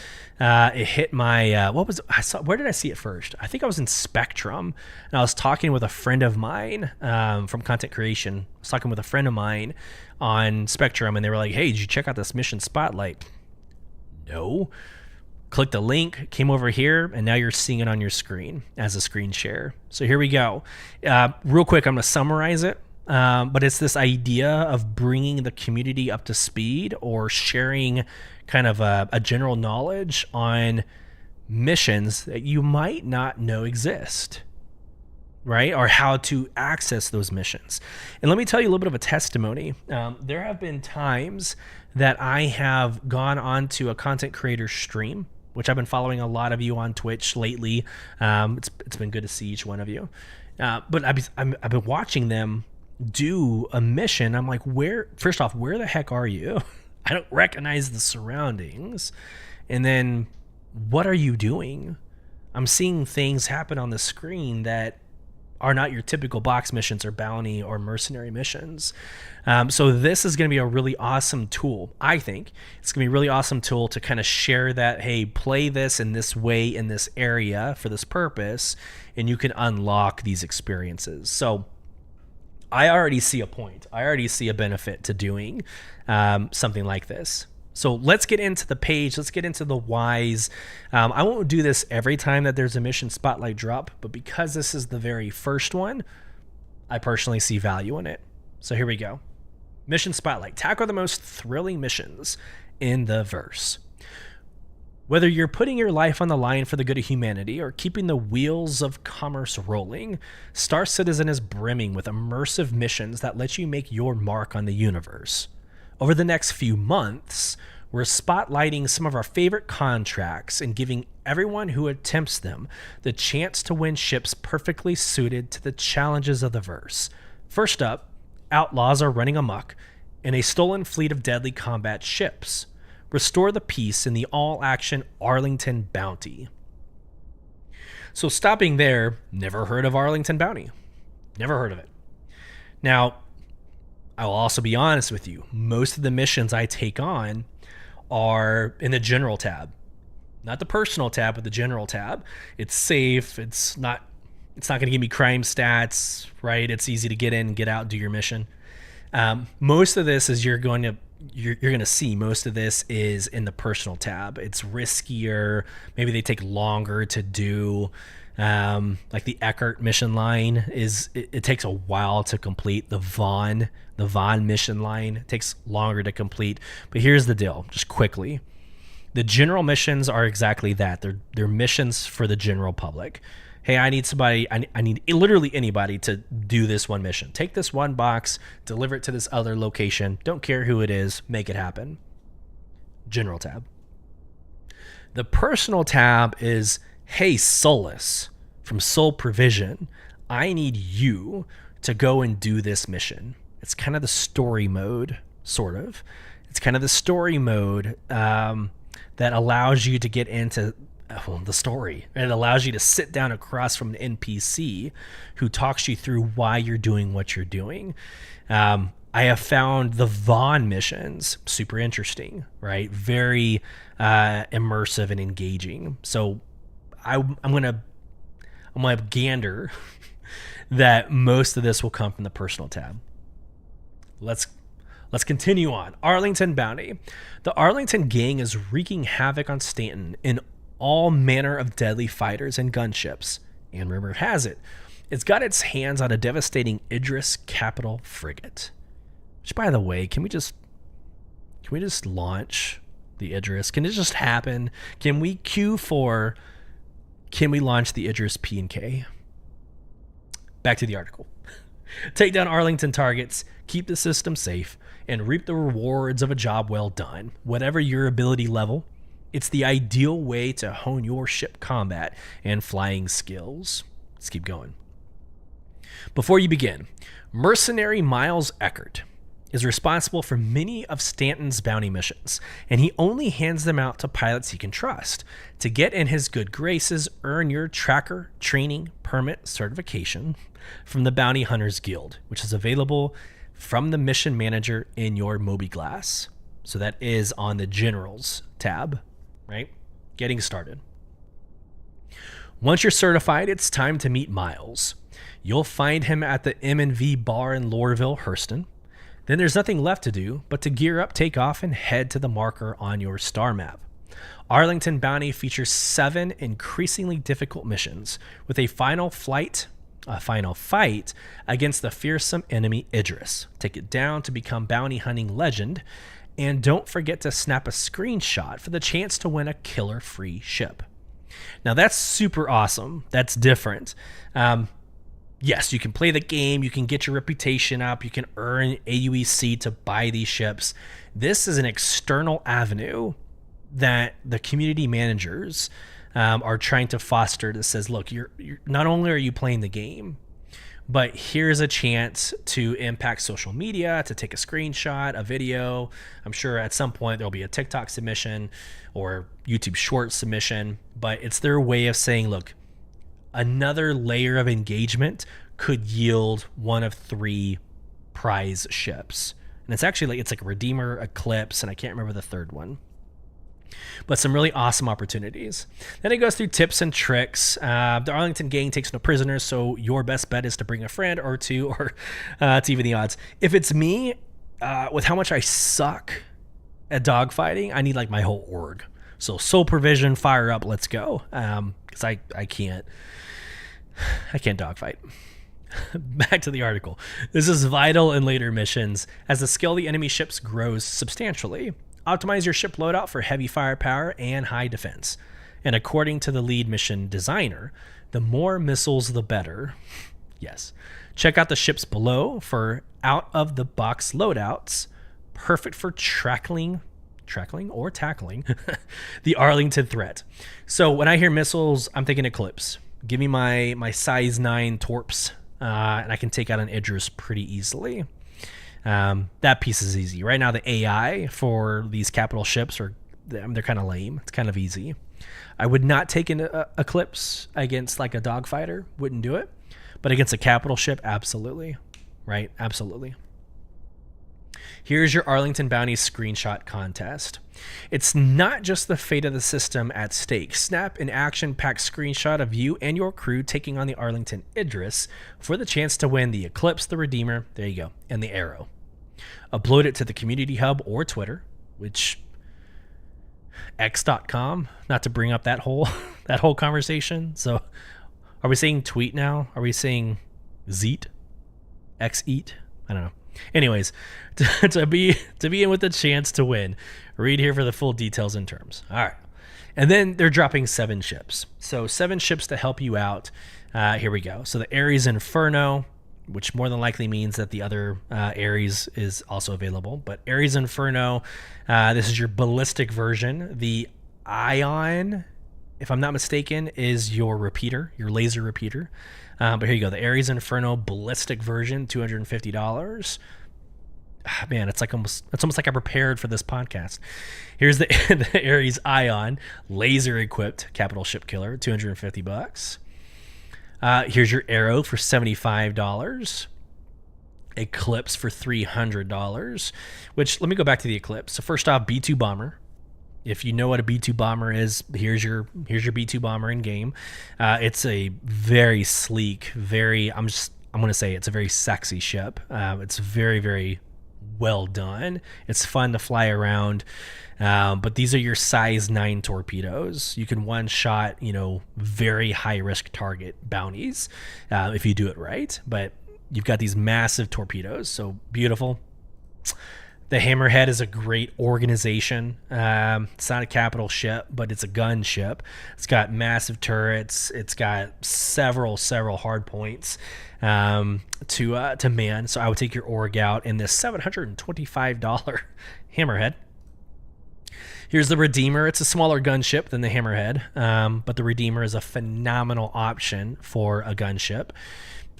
It hit my where did I see it first? I think I was in Spectrum, and I was talking with a friend of mine from content creation. I was talking with a friend of mine on Spectrum, and they were like, "Hey, did you check out this Mission Spotlight?" No. Click the link, came over here, and now you're seeing it on your screen as a screen share. So here we go. Real quick, I'm going to summarize it. But it's this idea of bringing the community up to speed or sharing kind of a general knowledge on missions that you might not know exist, right? Or how to access those missions. And let me tell you a little bit of a testimony. There have been times that I have gone onto a content creator stream, which I've been following a lot of you on Twitch lately. It's been good to see each one of you. But I've been watching them do a mission. I'm like, first off, where the heck are you? I don't recognize the surroundings. And then what are you doing? I'm seeing things happen on the screen that are not your typical box missions or bounty or mercenary missions. So this is going to be a really awesome tool. I think it's going to be a really awesome tool to kind of share that, hey, play this in this way in this area for this purpose, and you can unlock these experiences. So I already see a point. I already see a benefit to doing something like this. So let's get into the page. Let's get into the whys. I won't do this every time that there's a mission spotlight drop, but because this is the very first one, I personally see value in it. So here we go. Mission spotlight. Tackle the most thrilling missions in the verse. Whether you're putting your life on the line for the good of humanity or keeping the wheels of commerce rolling, Star Citizen is brimming with immersive missions that let you make your mark on the universe. Over the next few months, we're spotlighting some of our favorite contracts and giving everyone who attempts them the chance to win ships perfectly suited to the challenges of the verse. First up, outlaws are running amok in a stolen fleet of deadly combat ships. Restore the peace in the all-action Arlington Bounty. So stopping there, never heard of Arlington Bounty. Never heard of it. Now, I will also be honest with you. Most of the missions I take on are in the general tab. Not the personal tab, but the general tab. It's safe. It's not going to give me crime stats, right? It's easy to get in, get out, do your mission. Most of this is you're going to see most of this is in the personal tab. It's riskier. Maybe they take longer to do. Like the Eckert mission line it takes a while to complete. The Vaughn mission line takes longer to complete. But here's the deal, just quickly. The general missions are exactly that. They're missions for the general public. Hey, I need somebody, I need literally anybody to do this one mission. Take this one box, deliver it to this other location. Don't care who it is, make it happen. General tab. The personal tab is, hey, Sulyce from Soul Provision, I need you to go and do this mission. It's kind of the story mode, sort of. It's kind of the story mode that allows you to get into the story. And it allows you to sit down across from an NPC who talks you through why you're doing what you're doing. I have found the Vaughn missions super interesting, right? Very immersive and engaging. So I'm gonna gander that most of this will come from the personal tab. Let's continue on. Arlington Bounty. The Arlington gang is wreaking havoc on Stanton in all manner of deadly fighters and gunships, and rumor has it, it's got its hands on a devastating Idris capital frigate. Which, by the way, can we just launch the Idris? Can it just happen? Can we launch the Idris P and K? Back to the article. Take down Arlington targets, keep the system safe, and reap the rewards of a job well done. Whatever your ability level, it's the ideal way to hone your ship combat and flying skills. Let's keep going. Before you begin, mercenary Miles Eckert is responsible for many of Stanton's bounty missions, and he only hands them out to pilots he can trust. To get in his good graces, earn your tracker training permit certification from the Bounty Hunters Guild, which is available from the mission manager in your Mobiglass. So that is on the Generals tab, right? Getting started. Once you're certified, it's time to meet Miles. You'll find him at the M&V bar in Lorville, Hurston. Then there's nothing left to do but to gear up, take off, and head to the marker on your star map. Arlington Bounty features 7 increasingly difficult missions with a final fight against the fearsome enemy Idris. Take it down to become bounty hunting legend, and don't forget to snap a screenshot for the chance to win a killer free ship. Now that's super awesome. That's different. Yes, you can play the game, you can get your reputation up, you can earn AUEC to buy these ships. This is an external avenue that the community managers are trying to foster that says, look, you're not only are you playing the game, but here's a chance to impact social media, to take a screenshot, a video. I'm sure at some point there'll be a TikTok submission or YouTube short submission, but it's their way of saying, look, another layer of engagement could yield one of 3 prize ships. And it's actually like, it's like Redeemer, Eclipse, and I can't remember the third one. But some really awesome opportunities. Then it goes through tips and tricks. The Arlington gang takes no prisoners, so your best bet is to bring a friend or 2, or to even the odds. If it's me, with how much I suck at dogfighting, I need like my whole org. So soul provision, fire up, let's go. Because I can't dogfight. Back to the article. This is vital in later missions as the skill of the enemy ships grows substantially. Optimize your ship loadout for heavy firepower and high defense. And according to the lead mission designer, the more missiles, the better. Yes. Check out the ships below for out-of-the-box loadouts, perfect for tackling the Arlington threat. So when I hear missiles, I'm thinking Eclipse. Give me my size 9 torps, and I can take out an Idris pretty easily. That piece is easy. Right now, the AI for these capital ships they're kind of lame. It's kind of easy. I would not take an Eclipse against like a dogfighter. Wouldn't do it. But against a capital ship, absolutely. Right? Absolutely. Here's your Arlington Bounty screenshot contest. It's not just the fate of the system at stake. Snap an action-packed screenshot of you and your crew taking on the Arlington Idris for the chance to win the Eclipse, the Redeemer, there you go, and the Arrow. Upload it to the community hub or Twitter, which x.com, not to bring up that whole conversation. So are we saying tweet now? Are we saying zeet? X-eat? I don't know. Anyways, to be in with the chance to win, read here for the full details and terms. All right. And then they're dropping 7 ships. So 7 ships to help you out. Here we go. So the Ares Inferno, which more than likely means that the other Ares is also available. But Ares Inferno, this is your ballistic version. The Ion, if I'm not mistaken, is your repeater, your laser repeater. But here you go. The Ares Inferno ballistic version, $250. Man, it's almost like I prepared for this podcast. Here's the Ares Ion laser equipped capital ship killer, $250. Here's your Arrow for $75. Eclipse for $300. Which, let me go back to the Eclipse. So first off, B2 bomber. If you know what a B2 bomber is, here's your B2 bomber in game. It's a very sleek, I'm going to say it's a very sexy ship. It's very, very well done. It's fun to fly around. But these are your size 9 torpedoes. You can one shot, very high risk target bounties if you do it right. But you've got these massive torpedoes. So beautiful. The Hammerhead is a great organization. It's not a capital ship, but it's a gun ship. It's got massive turrets. It's got several hard points to man. So I would take your org out in this $725 Hammerhead. Here's the Redeemer. It's a smaller gunship than the Hammerhead, but the Redeemer is a phenomenal option for a gunship.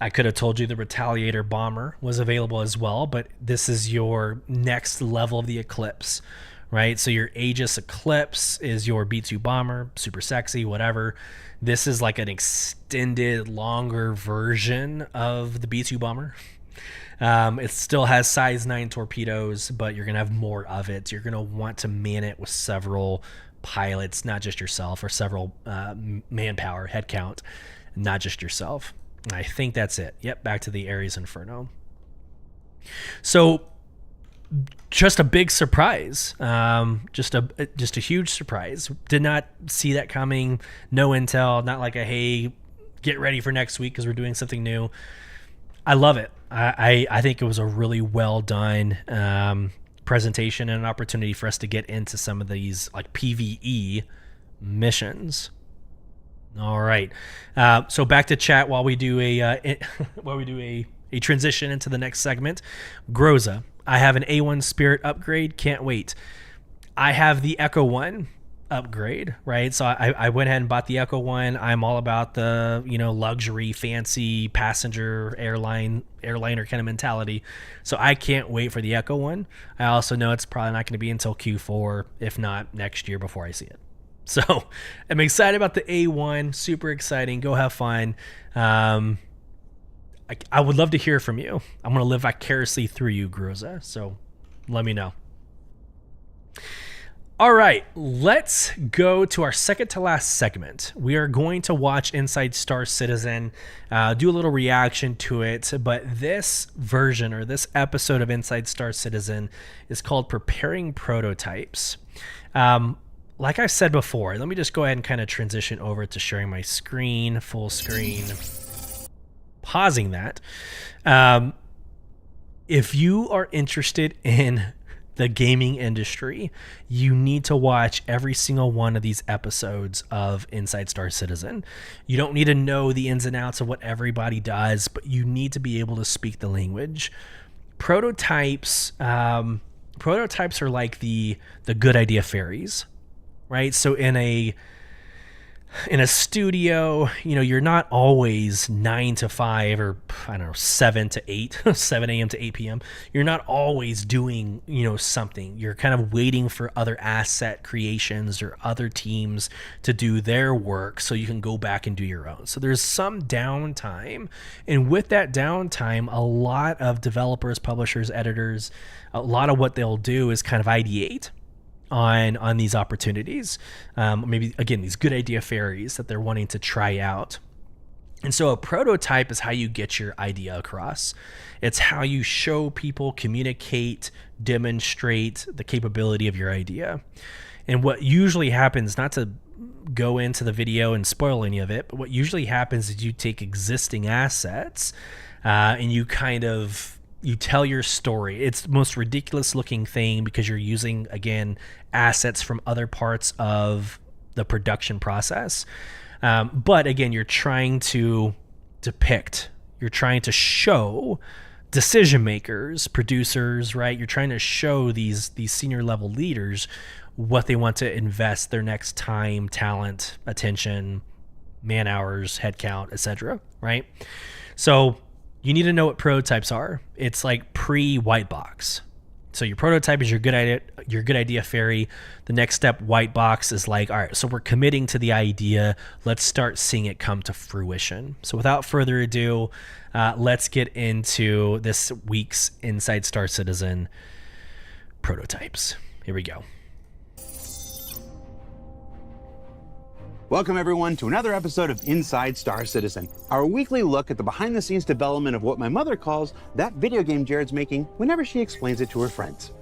I could have told you the Retaliator bomber was available as well, but this is your next level of the Eclipse, right? So your Aegis Eclipse is your B2 bomber, super sexy, whatever. This is like an extended, longer version of the B2 bomber. It still has size 9 torpedoes, but you're going to have more of it. You're going to want to man it with several pilots, not just yourself, or several manpower, head count, not just yourself. I think that's it. Yep, back to the Ares Inferno. So, just a big surprise. Just a huge surprise. Did not see that coming. No intel. Not like hey, get ready for next week because we're doing something new. I love it. I think it was a really well done presentation and an opportunity for us to get into some of these like PvE missions. All right. So back to chat while we do a transition into the next segment. Groza. I have an A1 Spirit upgrade. Can't wait. I have the Echo 1 upgrade, right? So I went ahead and bought the Echo 1. I'm all about the, luxury, fancy passenger airliner kind of mentality. So I can't wait for the Echo 1. I also know it's probably not going to be until Q4, if not next year before I see it. So I'm excited about the A1. Super exciting. Go have fun. I would love to hear from you. I'm going to live vicariously through you, Groza. So let me know. All right, let's go to our second to last segment. We are going to watch Inside Star Citizen, do a little reaction to it, but this version or this episode of Inside Star Citizen is called Preparing Prototypes. Like I've said before, let me just go ahead and kind of transition over to sharing my screen, full screen, pausing that. If you are interested in the gaming industry, you need to watch every single one of these episodes of Inside Star Citizen. You don't need to know the ins and outs of what everybody does, but you need to be able to speak the language. Prototypes are like the good idea fairies, right? So in a studio, you're not always 9 to 5 or 7 to 8, 7 a.m. to 8 p.m. You're not always doing, something. You're kind of waiting for other asset creations or other teams to do their work so you can go back and do your own. So there's some downtime. And with that downtime, a lot of developers, publishers, editors, a lot of what they'll do is kind of ideate on these opportunities, maybe again these good idea fairies that they're wanting to try out. And so a prototype is how you get your idea across. It's how you show people, communicate, demonstrate the capability of your idea. And what usually happens, not to go into the video and spoil any of it, but what usually happens is you take existing assets and you tell your story. It's the most ridiculous looking thing because you're using, again, assets from other parts of the production process. But again, you're trying to depict, you're trying to show decision makers, producers, right? You're trying to show these senior level leaders what they want to invest their next time, talent, attention, man hours, headcount, etc. Right? So you need to know what prototypes are. It's like pre-white box. So your prototype is your good idea fairy. The next step, white box, is like, all right, so we're committing to the idea. Let's start seeing it come to fruition. So without further ado, let's get into this week's Inside Star Citizen prototypes. Here we go. Welcome everyone to another episode of Inside Star Citizen, our weekly look at the behind-the-scenes development of what my mother calls that video game Jared's making whenever she explains it to her friends.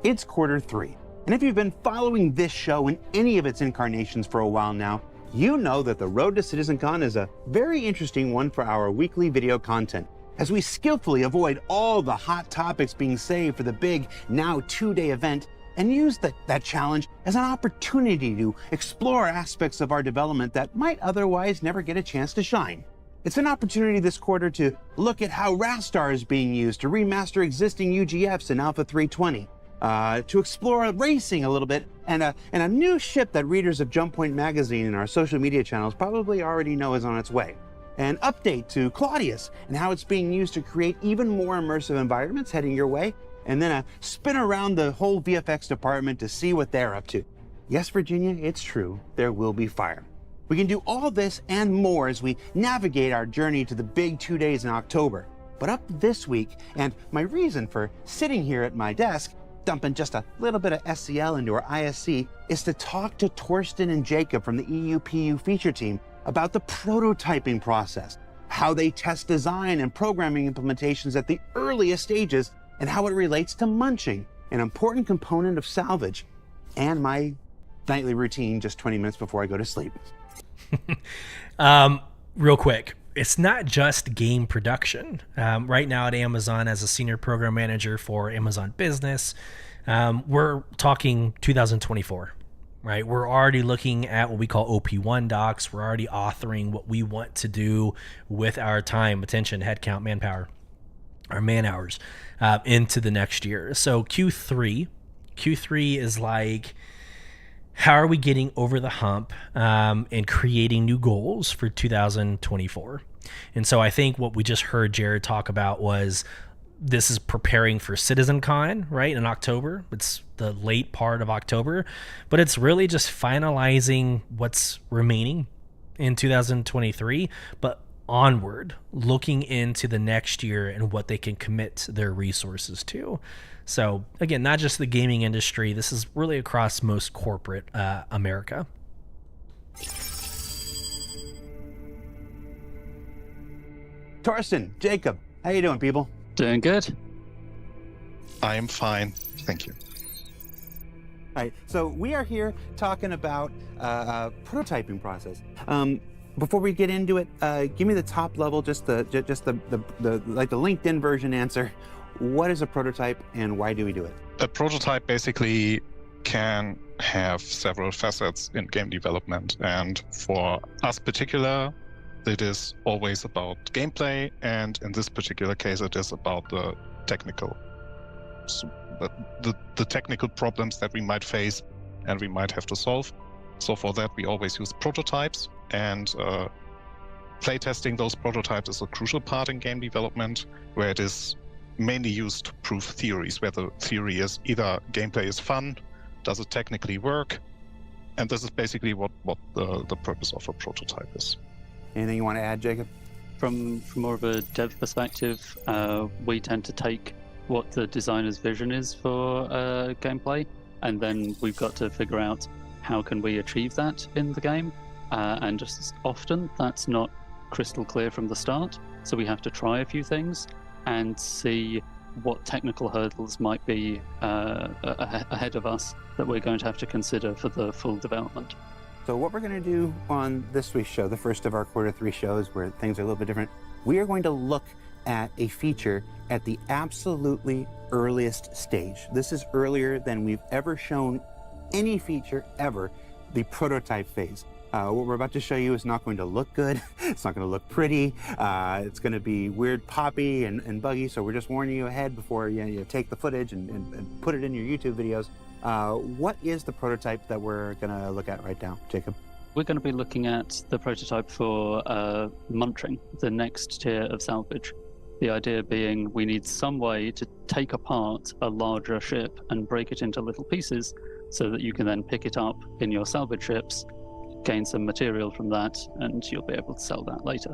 It's quarter 3, and if you've been following this show in any of its incarnations for a while now, you know that the road to CitizenCon is a very interesting one for our weekly video content, as we skillfully avoid all the hot topics being saved for the big, now 2-day event, and use that challenge as an opportunity to explore aspects of our development that might otherwise never get a chance to shine. It's an opportunity this quarter to look at how Rastar is being used to remaster existing UGFs in Alpha 320, to explore racing a little bit, and a new ship that readers of Jump Point magazine and our social media channels probably already know is on its way. An update to Claudius and how it's being used to create even more immersive environments heading your way, and then a spin around the whole VFX department to see what they're up to. Yes, Virginia, it's true, there will be fire. We can do all this and more as we navigate our journey to the big 2 days in October. But up this week, and my reason for sitting here at my desk, dumping just a little bit of SCL into our ISC, is to talk to Torsten and Jacob from the EUPU feature team about the prototyping process, how they test design and programming implementations at the earliest stages, and how it relates to munching, an important component of salvage, and my nightly routine just 20 minutes before I go to sleep. Real quick, it's not just game production. Right now at Amazon, as a senior program manager for Amazon Business, we're talking 2024, right? We're already looking at what we call OP1 docs. We're already authoring what we want to do with our time, attention, headcount, manpower, our man hours into the next year. So Q3 is like, how are we getting over the hump and creating new goals for 2024? And so I think what we just heard Jared talk about was this is preparing for CitizenCon, right, in October. It's the late part of October, but it's really just finalizing what's remaining in 2023, but onward, looking into the next year and what they can commit their resources to. So again, not just the gaming industry, this is really across most corporate America. Torsten, Jacob, how you doing, people? Doing good. I am fine, thank you. All right, so we are here talking about prototyping process. Before we get into it, give me the top level, just the like the LinkedIn version answer. What is a prototype and why do we do it? A prototype basically can have several facets in game development, and for us particular, it is always about gameplay, and in this particular case, it is about the technical, the technical problems that we might face and we might have to solve. So for that, we always use prototypes, and playtesting those prototypes is a crucial part in game development, where it is mainly used to prove theories, where the theory is either gameplay is fun, does it technically work, and this is basically what the purpose of a prototype is. Anything you want to add, Jacob? From more of a dev perspective, we tend to take what the designer's vision is for gameplay, and then we've got to figure out how can we achieve that in the game. And just as often, that's not crystal clear from the start, so we have to try a few things and see what technical hurdles might be ahead of us that we're going to have to consider for the full development. So what we're going to do on this week's show, the first of our Q3 shows where things are a little bit different, we are going to look at a feature at the absolutely earliest stage. This is earlier than we've ever shown any feature ever, the prototype phase. What we're about to show you is not going to look good. It's not going to look pretty. It's going to be weird, poppy, and buggy. So we're just warning you ahead before you take the footage and put it in your YouTube videos. What is the prototype that we're going to look at right now, Jacob? We're going to be looking at the prototype for munching, the next tier of salvage. The idea being we need some way to take apart a larger ship and break it into little pieces so that you can then pick it up in your salvage ships, gain some material from that, and you'll be able to sell that later.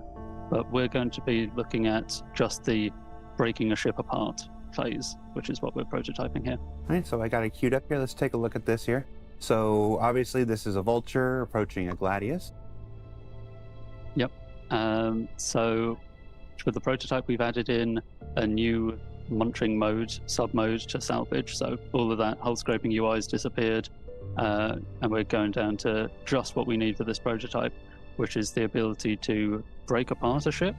But we're going to be looking at just the breaking a ship apart phase, which is what we're prototyping here. All right, so I got it queued up here. Let's take a look at this here. So obviously this is a vulture approaching a gladius. Yep. So for the prototype, we've added in a new munching mode, sub-mode to salvage. So all of that hull scraping UI has disappeared. And we're going down to just what we need for this prototype, which is the ability to break apart a ship,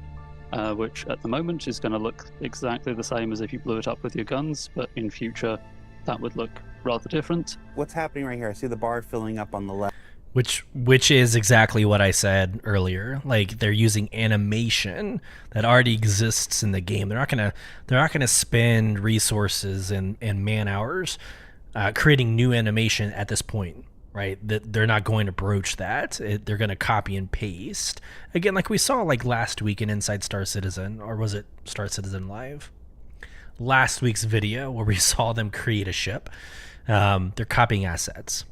which at the moment is going to look exactly the same as if you blew it up with your guns, but in future that would look rather different. What's happening right here? I see the bar filling up on the left. Which is exactly what I said earlier. Like, they're using animation that already exists in the game. They're not gonna spend resources and man hours creating new animation at this point, right? That they're not going to broach that. They're going to copy and paste again, like we saw like last week in Inside Star Citizen, or was it Star Citizen Live? Last week's video where we saw them create a ship. They're copying assets.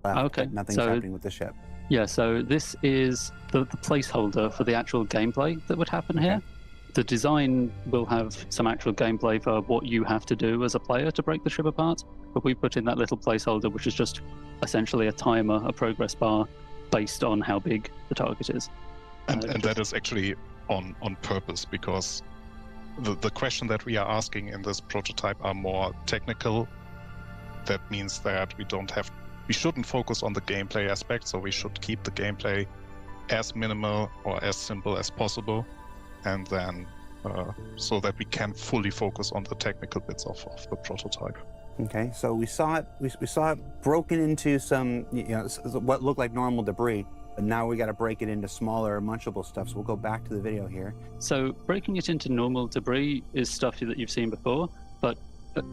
Okay, nothing's happening with the ship. Yeah, so this is the placeholder for the actual gameplay that would happen here. The design will have some actual gameplay for what you have to do as a player to break the ship apart, but we put in that little placeholder, which is just essentially a timer, a progress bar, based on how big the target is. And that is actually on purpose, because the question that we are asking in this prototype are more technical. That means that we shouldn't focus on the gameplay aspect, so we should keep the gameplay as minimal or as simple as possible, and then so that we can fully focus on the technical bits of the prototype. Okay, so we saw it broken into some, what looked like normal debris, but now we got to break it into smaller munchable stuff. So we'll go back to the video here. So breaking it into normal debris is stuff that you've seen before, but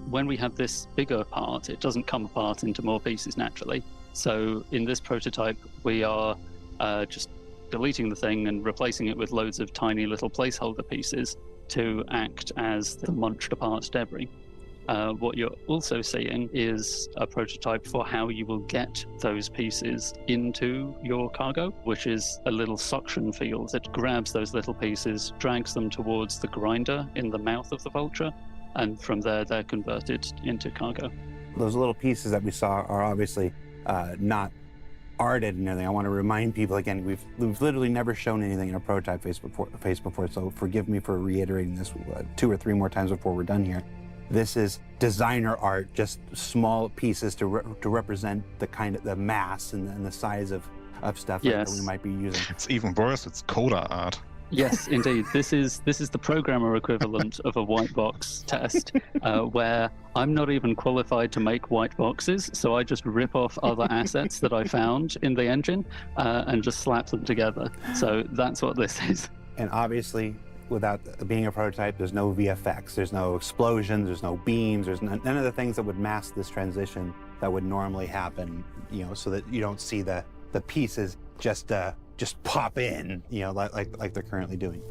when we have this bigger part, it doesn't come apart into more pieces naturally. So in this prototype, we are just deleting the thing and replacing it with loads of tiny little placeholder pieces to act as the munched apart debris. What you're also seeing is a prototype for how you will get those pieces into your cargo, which is a little suction field that grabs those little pieces, drags them towards the grinder in the mouth of the vulture, and from there they're converted into cargo. Those little pieces that we saw are obviously not arted and everything. I want to remind people again, we've literally never shown anything in a prototype phase before, so forgive me for reiterating this 2 or 3 more times before we're done here. This is designer art, just small pieces to represent the mass and the size of stuff that we might be using. It's even worse, it's coda art. Yes, indeed. This is the programmer equivalent of a white box test, where I'm not even qualified to make white boxes, so I just rip off other assets that I found in the engine and just slap them together. So that's what this is. And obviously, without being a prototype, there's no VFX, there's no explosions, there's no beams, there's none of the things that would mask this transition that would normally happen, so that you don't see the pieces just pop in, like they're currently doing.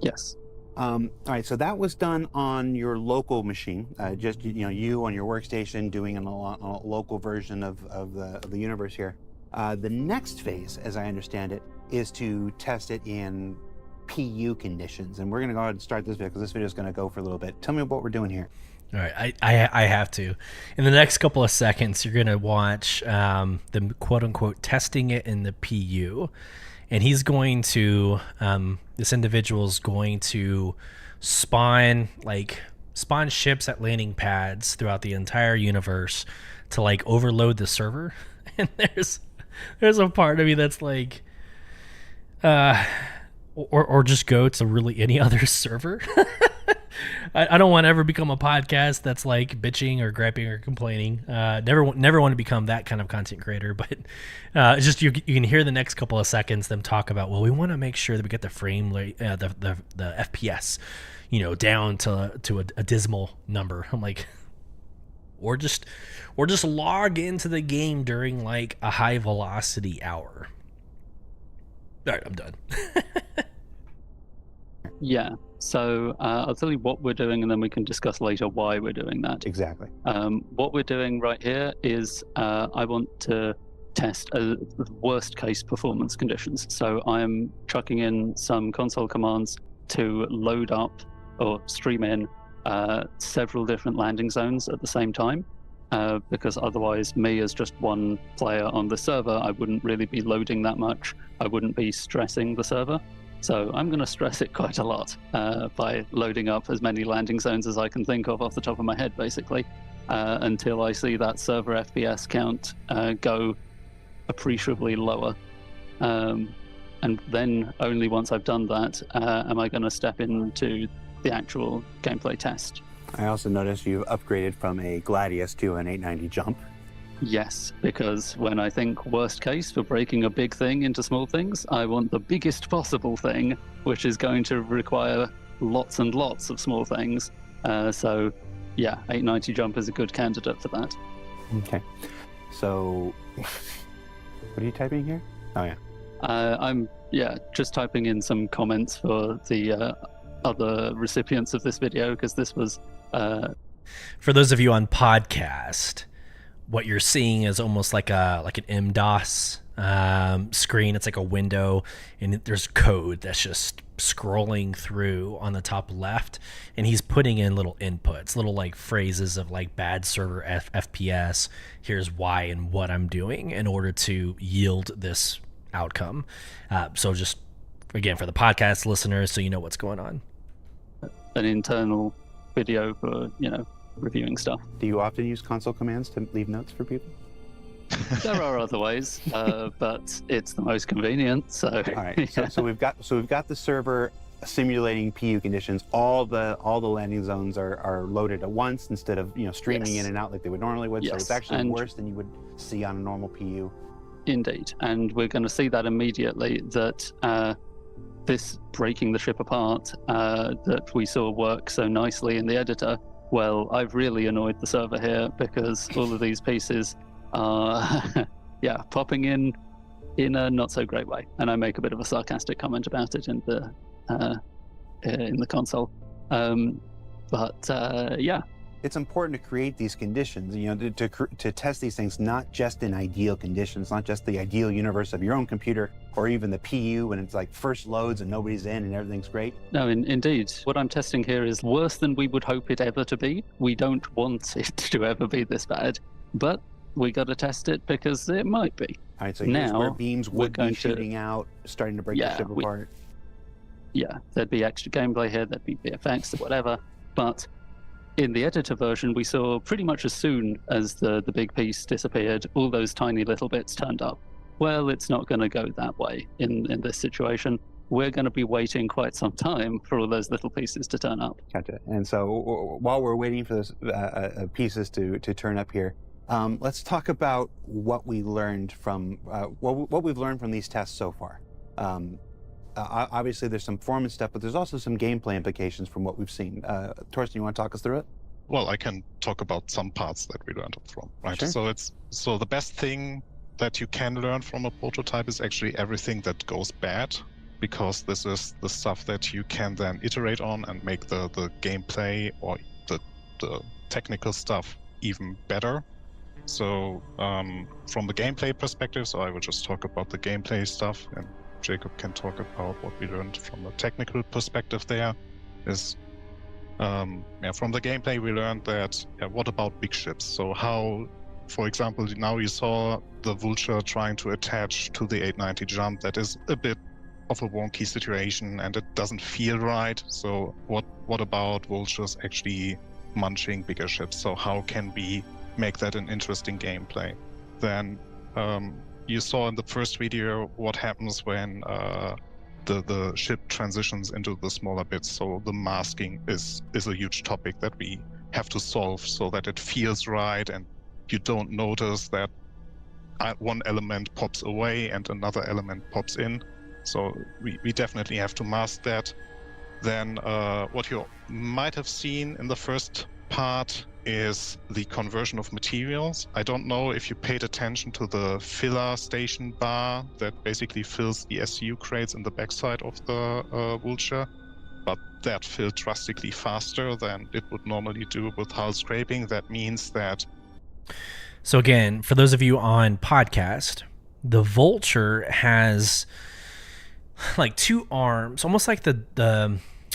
Yes. All right, so that was done on your local machine, just you on your workstation doing a local version of the universe here. The next phase, as I understand it, is to test it in PU conditions, and we're going to go ahead and start this video because this video is going to go for a little bit. Tell me what we're doing here. All right, I have to. In the next couple of seconds, you're going to watch the quote-unquote testing it in the PU, and he's going to, this individual's going to spawn ships at landing pads throughout the entire universe to overload the server. And there's a part of me that's like, or just go to really any other server. I don't want to ever become a podcast that's bitching or griping or complaining. Never want to become that kind of content creator. But it's just you can hear the next couple of seconds them talk about, well, we want to make sure that we get the frame rate, the FPS, down to a dismal number. I'm like, or just log into the game during a high velocity hour. All right, I'm done. Yeah. So I'll tell you what we're doing, and then we can discuss later why we're doing that. Exactly. What we're doing right here is I want to test worst case performance conditions. So I'm chucking in some console commands to load up or stream in several different landing zones at the same time, because otherwise me as just one player on the server, I wouldn't really be loading that much. I wouldn't be stressing the server. So I'm going to stress it quite a lot by loading up as many landing zones as I can think of off the top of my head, basically, until I see that server FPS count go appreciably lower. And then only once I've done that am I going to step into the actual gameplay test. I also noticed you've upgraded from a Gladius to an 890 jump. Yes, because when I think worst case for breaking a big thing into small things, I want the biggest possible thing, which is going to require lots and lots of small things. So, yeah, 890 jump is a good candidate for that. Okay. So, what are you typing here? Oh, yeah. I'm just typing in some comments for the other recipients of this video, because this was... For those of you on podcast, what you're seeing is almost like an MDOS screen. It's like a window, and there's code that's just scrolling through on the top left, and he's putting in little inputs, little phrases of bad server FPS. Here's why and what I'm doing in order to yield this outcome. So just again for the podcast listeners, so you know what's going on. An internal video for reviewing stuff. Do you often use console commands to leave notes for people? There are other ways, but it's the most convenient. So, all right. So we've got the server simulating PU conditions. All the landing zones are loaded at once instead of streaming in and out like they would normally would. Yes. So it's actually worse than you would see on a normal PU. Indeed, and we're going to see that immediately. That this breaking the ship apart that we saw work so nicely in the editor. Well, I've really annoyed the server here because all of these pieces are, popping in a not so great way, and I make a bit of a sarcastic comment about it in the console. it's important to create these conditions, to test these things, not just in ideal conditions, not just the ideal universe of your own computer, or even the PU when it's like first loads and nobody's in and everything's great. No, indeed. What I'm testing here is worse than we would hope it ever to be. We don't want it to ever be this bad, but we got to test it because it might be. All right, so here's where beams would be shooting out, starting to break the ship apart. Yeah, there'd be extra gameplay here, there'd be VFX or whatever, but in the editor version, we saw pretty much as soon as the big piece disappeared, all those tiny little bits turned up. Well, it's not going to go that way in this situation. We're going to be waiting quite some time for all those little pieces to turn up. Gotcha. And so while we're waiting for those pieces to turn up here, let's talk about what we learned from what we've learned from these tests so far. Obviously, there's some performance stuff, but there's also some gameplay implications from what we've seen. Torsten, you want to talk us through it? Well, I can talk about some parts that we learned from, right? Sure. So the best thing that you can learn from a prototype is actually everything that goes bad, because this is the stuff that you can then iterate on and make the gameplay or the technical stuff even better. So from the gameplay perspective, so I will just talk about the gameplay stuff, and Jacob can talk about what we learned from a technical perspective there. Is from the gameplay we learned that what about big ships? So how, for example, now you saw the Vulture trying to attach to the 890 jump. That is a bit of a wonky situation and it doesn't feel right. So what about Vultures actually munching bigger ships? So how can we make that an interesting gameplay? Then you saw in the first video what happens when the ship transitions into the smaller bits. So the masking is a huge topic that we have to solve so that it feels right and you don't notice that one element pops away and another element pops in. So we definitely have to mask that. Then what you might have seen in the first part is the conversion of materials. I don't know if you paid attention to the filler station bar that basically fills the SCU crates in the backside of the Vulture, but that filled drastically faster than it would normally do with hull scraping. That means that... So again, for those of you on podcast, the Vulture has like two arms, almost like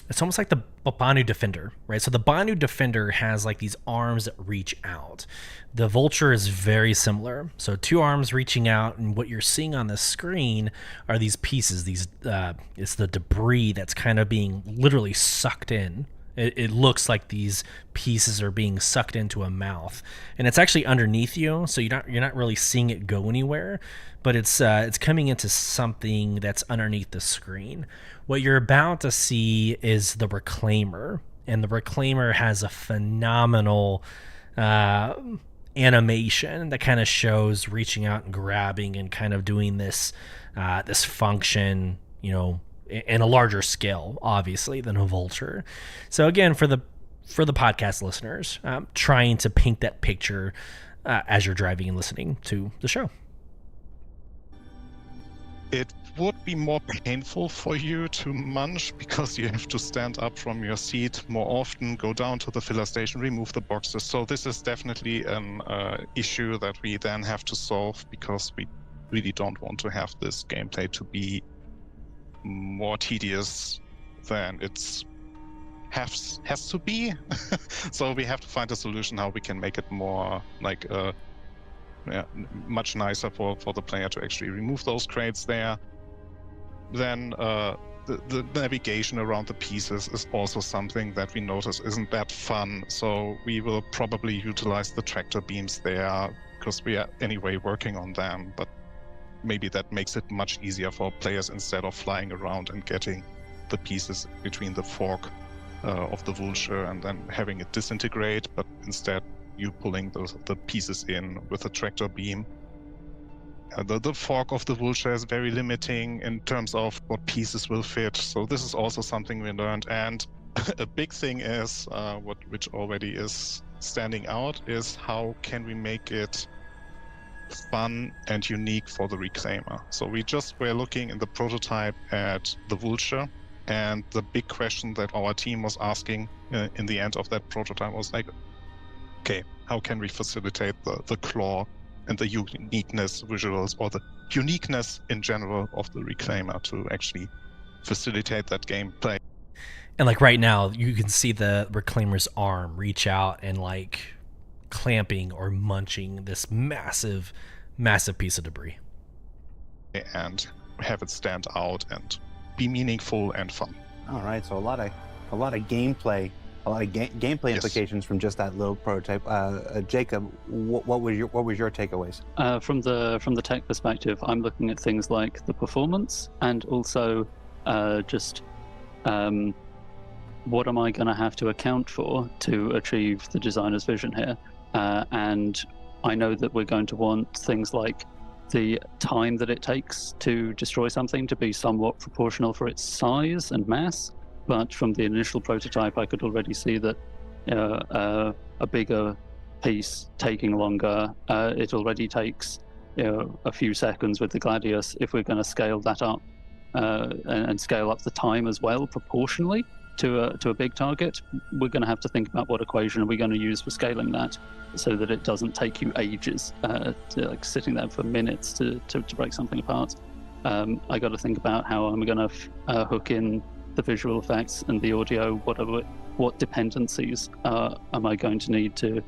it's almost like the Banu Defender, right? So the Banu Defender has like these arms that reach out. The Vulture is very similar. So two arms reaching out, and what you're seeing on the screen are these pieces. It's the debris that's kind of being literally sucked in. It looks like these pieces are being sucked into a mouth, and it's actually underneath you, so you're not really seeing it go anywhere, but it's coming into something that's underneath the screen. What you're about to see is the Reclaimer, and the Reclaimer has a phenomenal animation that kind of shows reaching out and grabbing and kind of doing this function, in a larger scale, obviously, than a Vulture. So again, for the podcast listeners, trying to paint that picture as you're driving and listening to the show. It would be more painful for you to munch because you have to stand up from your seat more often, go down to the filler station, remove the boxes. So this is definitely an issue that we then have to solve, because we really don't want to have this gameplay to be more tedious than it has to be. So we have to find a solution how we can make it more like much nicer for the player to actually remove those crates there. Then the navigation around the pieces is also something that we notice isn't that fun. So we will probably utilize the tractor beams there because we are anyway working on them, but maybe that makes it much easier for players instead of flying around and getting the pieces between the fork of the Vulture and then having it disintegrate, but instead you pulling the pieces in with a tractor beam. The fork of the Vulture is very limiting in terms of what pieces will fit, so this is also something we learned. And a big thing is, which already is standing out, is how can we make it fun and unique for the Reclaimer. So we just were looking in the prototype at the Vulture, and the big question that our team was asking in the end of that prototype was like, okay, how can we facilitate the claw and the uniqueness visuals, or the uniqueness in general of the Reclaimer to actually facilitate that gameplay. And like right now, you can see the Reclaimer's arm reach out and like clamping or munching this massive piece of debris. And have it stand out and be meaningful and fun. All right, so a lot of gameplay, gameplay implications from just that little prototype. Jacob, what was your takeaways? From the tech perspective, I'm looking at things like the performance and also just what am I going to have to account for to achieve the designer's vision here. And I know that we're going to want things like the time that it takes to destroy something to be somewhat proportional for its size and mass. But from the initial prototype, I could already see that a bigger piece taking longer. It already takes a few seconds with the Gladius. If we're going to scale that up and scale up the time as well proportionally to a big target, we're going to have to think about what equation are we going to use for scaling that, so that it doesn't take you ages, like sitting there for minutes to break something apart. I got to think about how I'm going to hook in the visual effects and the audio. What dependencies am I going to need to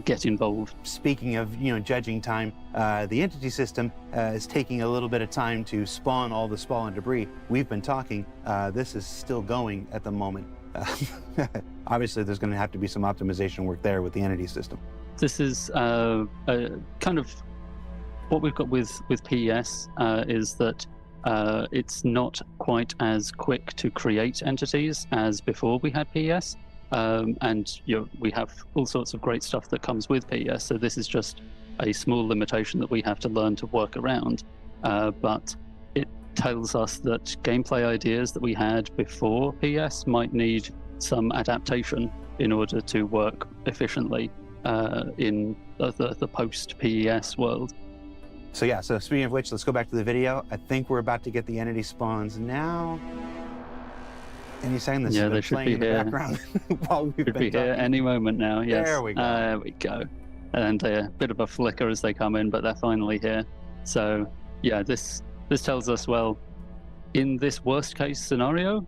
get involved? Speaking of judging time, the entity system is taking a little bit of time to spawn all the spawn debris. We've been talking. This is still going at the moment. Obviously, there's going to have to be some optimization work there with the entity system. This is kind of what we've got with PES is that it's not quite as quick to create entities as before we had PES. And we have all sorts of great stuff that comes with PES, so this is just a small limitation that we have to learn to work around. But it tells us that gameplay ideas that we had before PES might need some adaptation in order to work efficiently in the post-PES world. So speaking of which, let's go back to the video. I think we're about to get the entity spawns now. Any second, this is playing in the background while we've been talking. Here any moment now. Yes. There we go. There we go. And a bit of a flicker as they come in, but they're finally here. So yeah, this tells us, well, in this worst case scenario,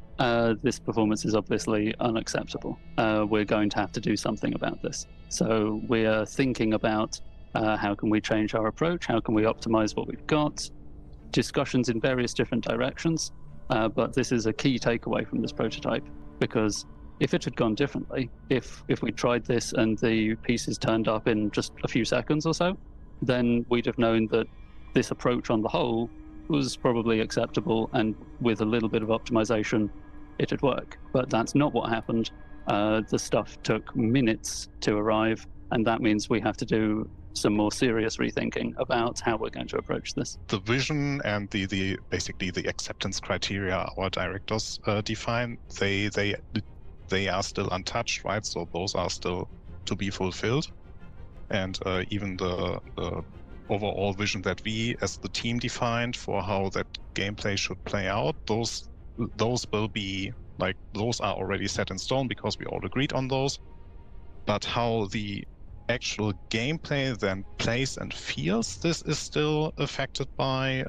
this performance is obviously unacceptable. We're going to have to do something about this. So we're thinking about how can we change our approach? How can we optimize what we've got? Discussions in various different directions. But this is a key takeaway from this prototype, because if it had gone differently, if we tried this and the pieces turned up in just a few seconds or so, then we'd have known that this approach on the whole was probably acceptable, and with a little bit of optimization, it'd work. But that's not what happened. The stuff took minutes to arrive, and that means we have to do some more serious rethinking about how we're going to approach this. The vision and the basically the acceptance criteria our directors define, they are still untouched, right? So those are still to be fulfilled, and even the overall vision that we as the team defined for how that gameplay should play out, those will be like, those are already set in stone because we all agreed on those. But how the actual gameplay then plays and feels, this is still affected by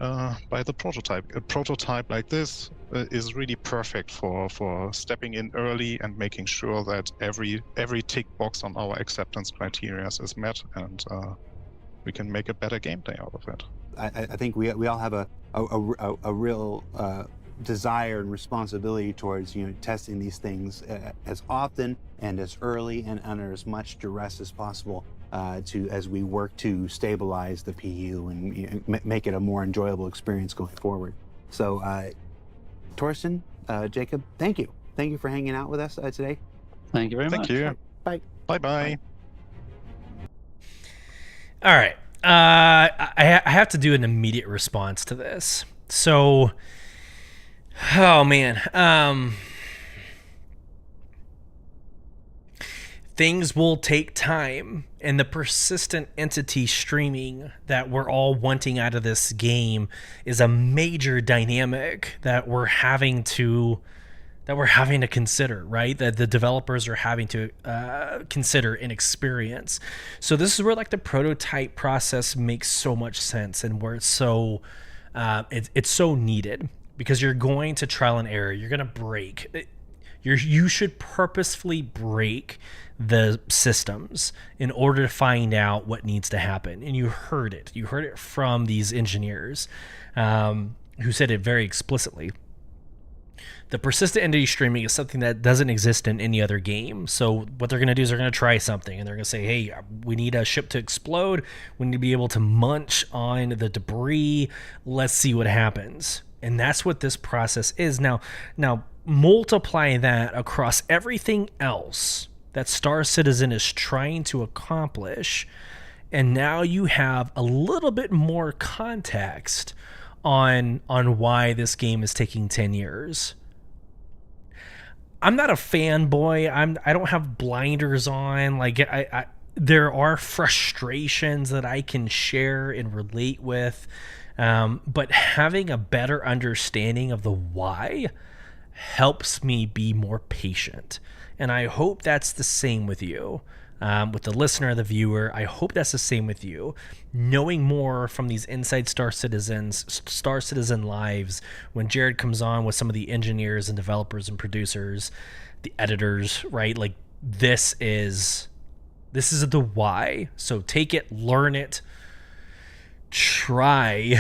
the prototype. A prototype like this is really perfect for stepping in early and making sure that every tick box on our acceptance criteria is met, and we can make a better gameplay out of it. I think we all have a real desire and responsibility towards testing these things as often and as early and under as much duress as possible as we work to stabilize the PU and make it a more enjoyable experience going forward. So Torsten, Jacob, thank you for hanging out with us today. Thank you very much. Thank you. Bye. Bye. All right. I have to do an immediate response to this. So, oh man, things will take time, and the persistent entity streaming that we're all wanting out of this game is a major dynamic that we're having to that we're having to consider, right? That the developers are having to consider and experience. So this is where like the prototype process makes so much sense, and where it's so it's so needed, because you're going to trial and error. You're going to break. You should purposefully break the systems in order to find out what needs to happen. And you heard it. You heard it from these engineers who said it very explicitly. The persistent entity streaming is something that doesn't exist in any other game. So what they're going to do is they're going to try something, and they're going to say, hey, we need a ship to explode. We need to be able to munch on the debris. Let's see what happens. And that's what this process is. Now multiply that across everything else that Star Citizen is trying to accomplish, and now you have a little bit more context on why this game is taking 10 years. I'm not a fanboy. I don't have blinders on. Like I there are frustrations that I can share and relate with, but having a better understanding of the why helps me be more patient. And I hope that's the same with you, with the listener, the viewer. I hope that's the same with you. Knowing more from these Inside Star Citizen lives, when Jared comes on with some of the engineers and developers and producers, the editors, right? Like this is the why. So take it, learn it, try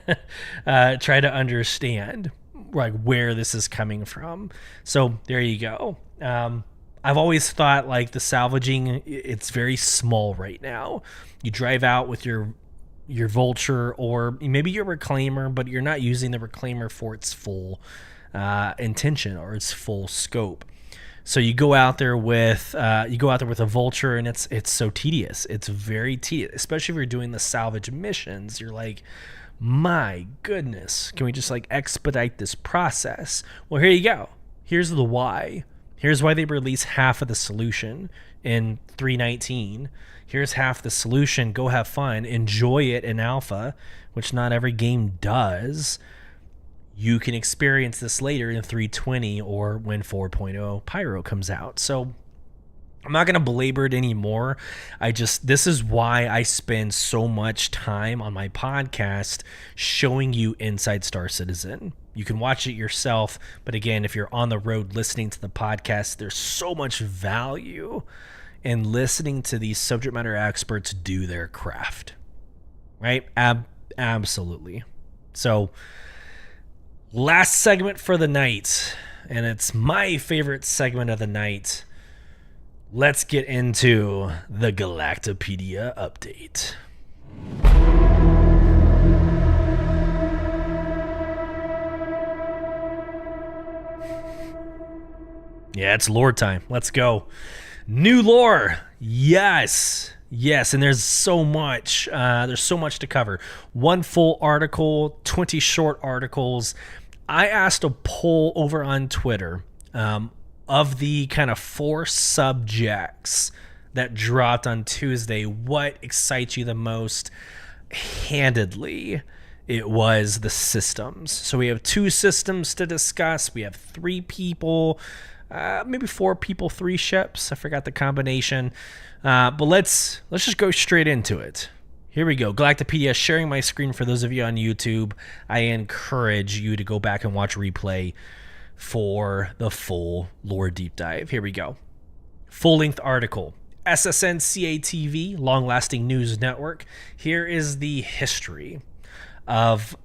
to understand like where this is coming from. So there you go. I've always thought like the salvaging, it's very small right now. You drive out with your Vulture, or maybe your Reclaimer, but you're not using the Reclaimer for its full intention or its full scope. So you go out there with a Vulture, and it's so tedious. It's very tedious, especially if you're doing the salvage missions. You're like, my goodness, can we just like expedite this process? Well, here you go. Here's the why. Here's why they release half of the solution in 3.19. Here's half the solution. Go have fun. Enjoy it in alpha, which not every game does. You can experience this later in 3.20 or when 4.0 Pyro comes out. So I'm not going to belabor it anymore. This is why I spend so much time on my podcast showing you Inside Star Citizen. You can watch it yourself, but again, if you're on the road listening to the podcast, there's so much value in listening to these subject matter experts do their craft, right? Absolutely. So, last segment for the night, and it's my favorite segment of the night. Let's get into the Galactapedia update. Yeah, it's lore time. Let's go. New lore. Yes. And there's so much. There's so much to cover. One full article, 20 short articles. I asked a poll over on Twitter of the kind of 4 subjects that dropped on Tuesday. What excites you the most? Handedly, it was the systems. So we have 2 systems to discuss. We have 3 people. Maybe 4 people, 3 ships. I forgot the combination. But let's just go straight into it. Here we go. Galactapedia, sharing my screen for those of you on YouTube. I encourage you to go back and watch replay for the full lore deep dive. Here we go. Full-length article. SSN CATV, long-lasting news network. Here is the history of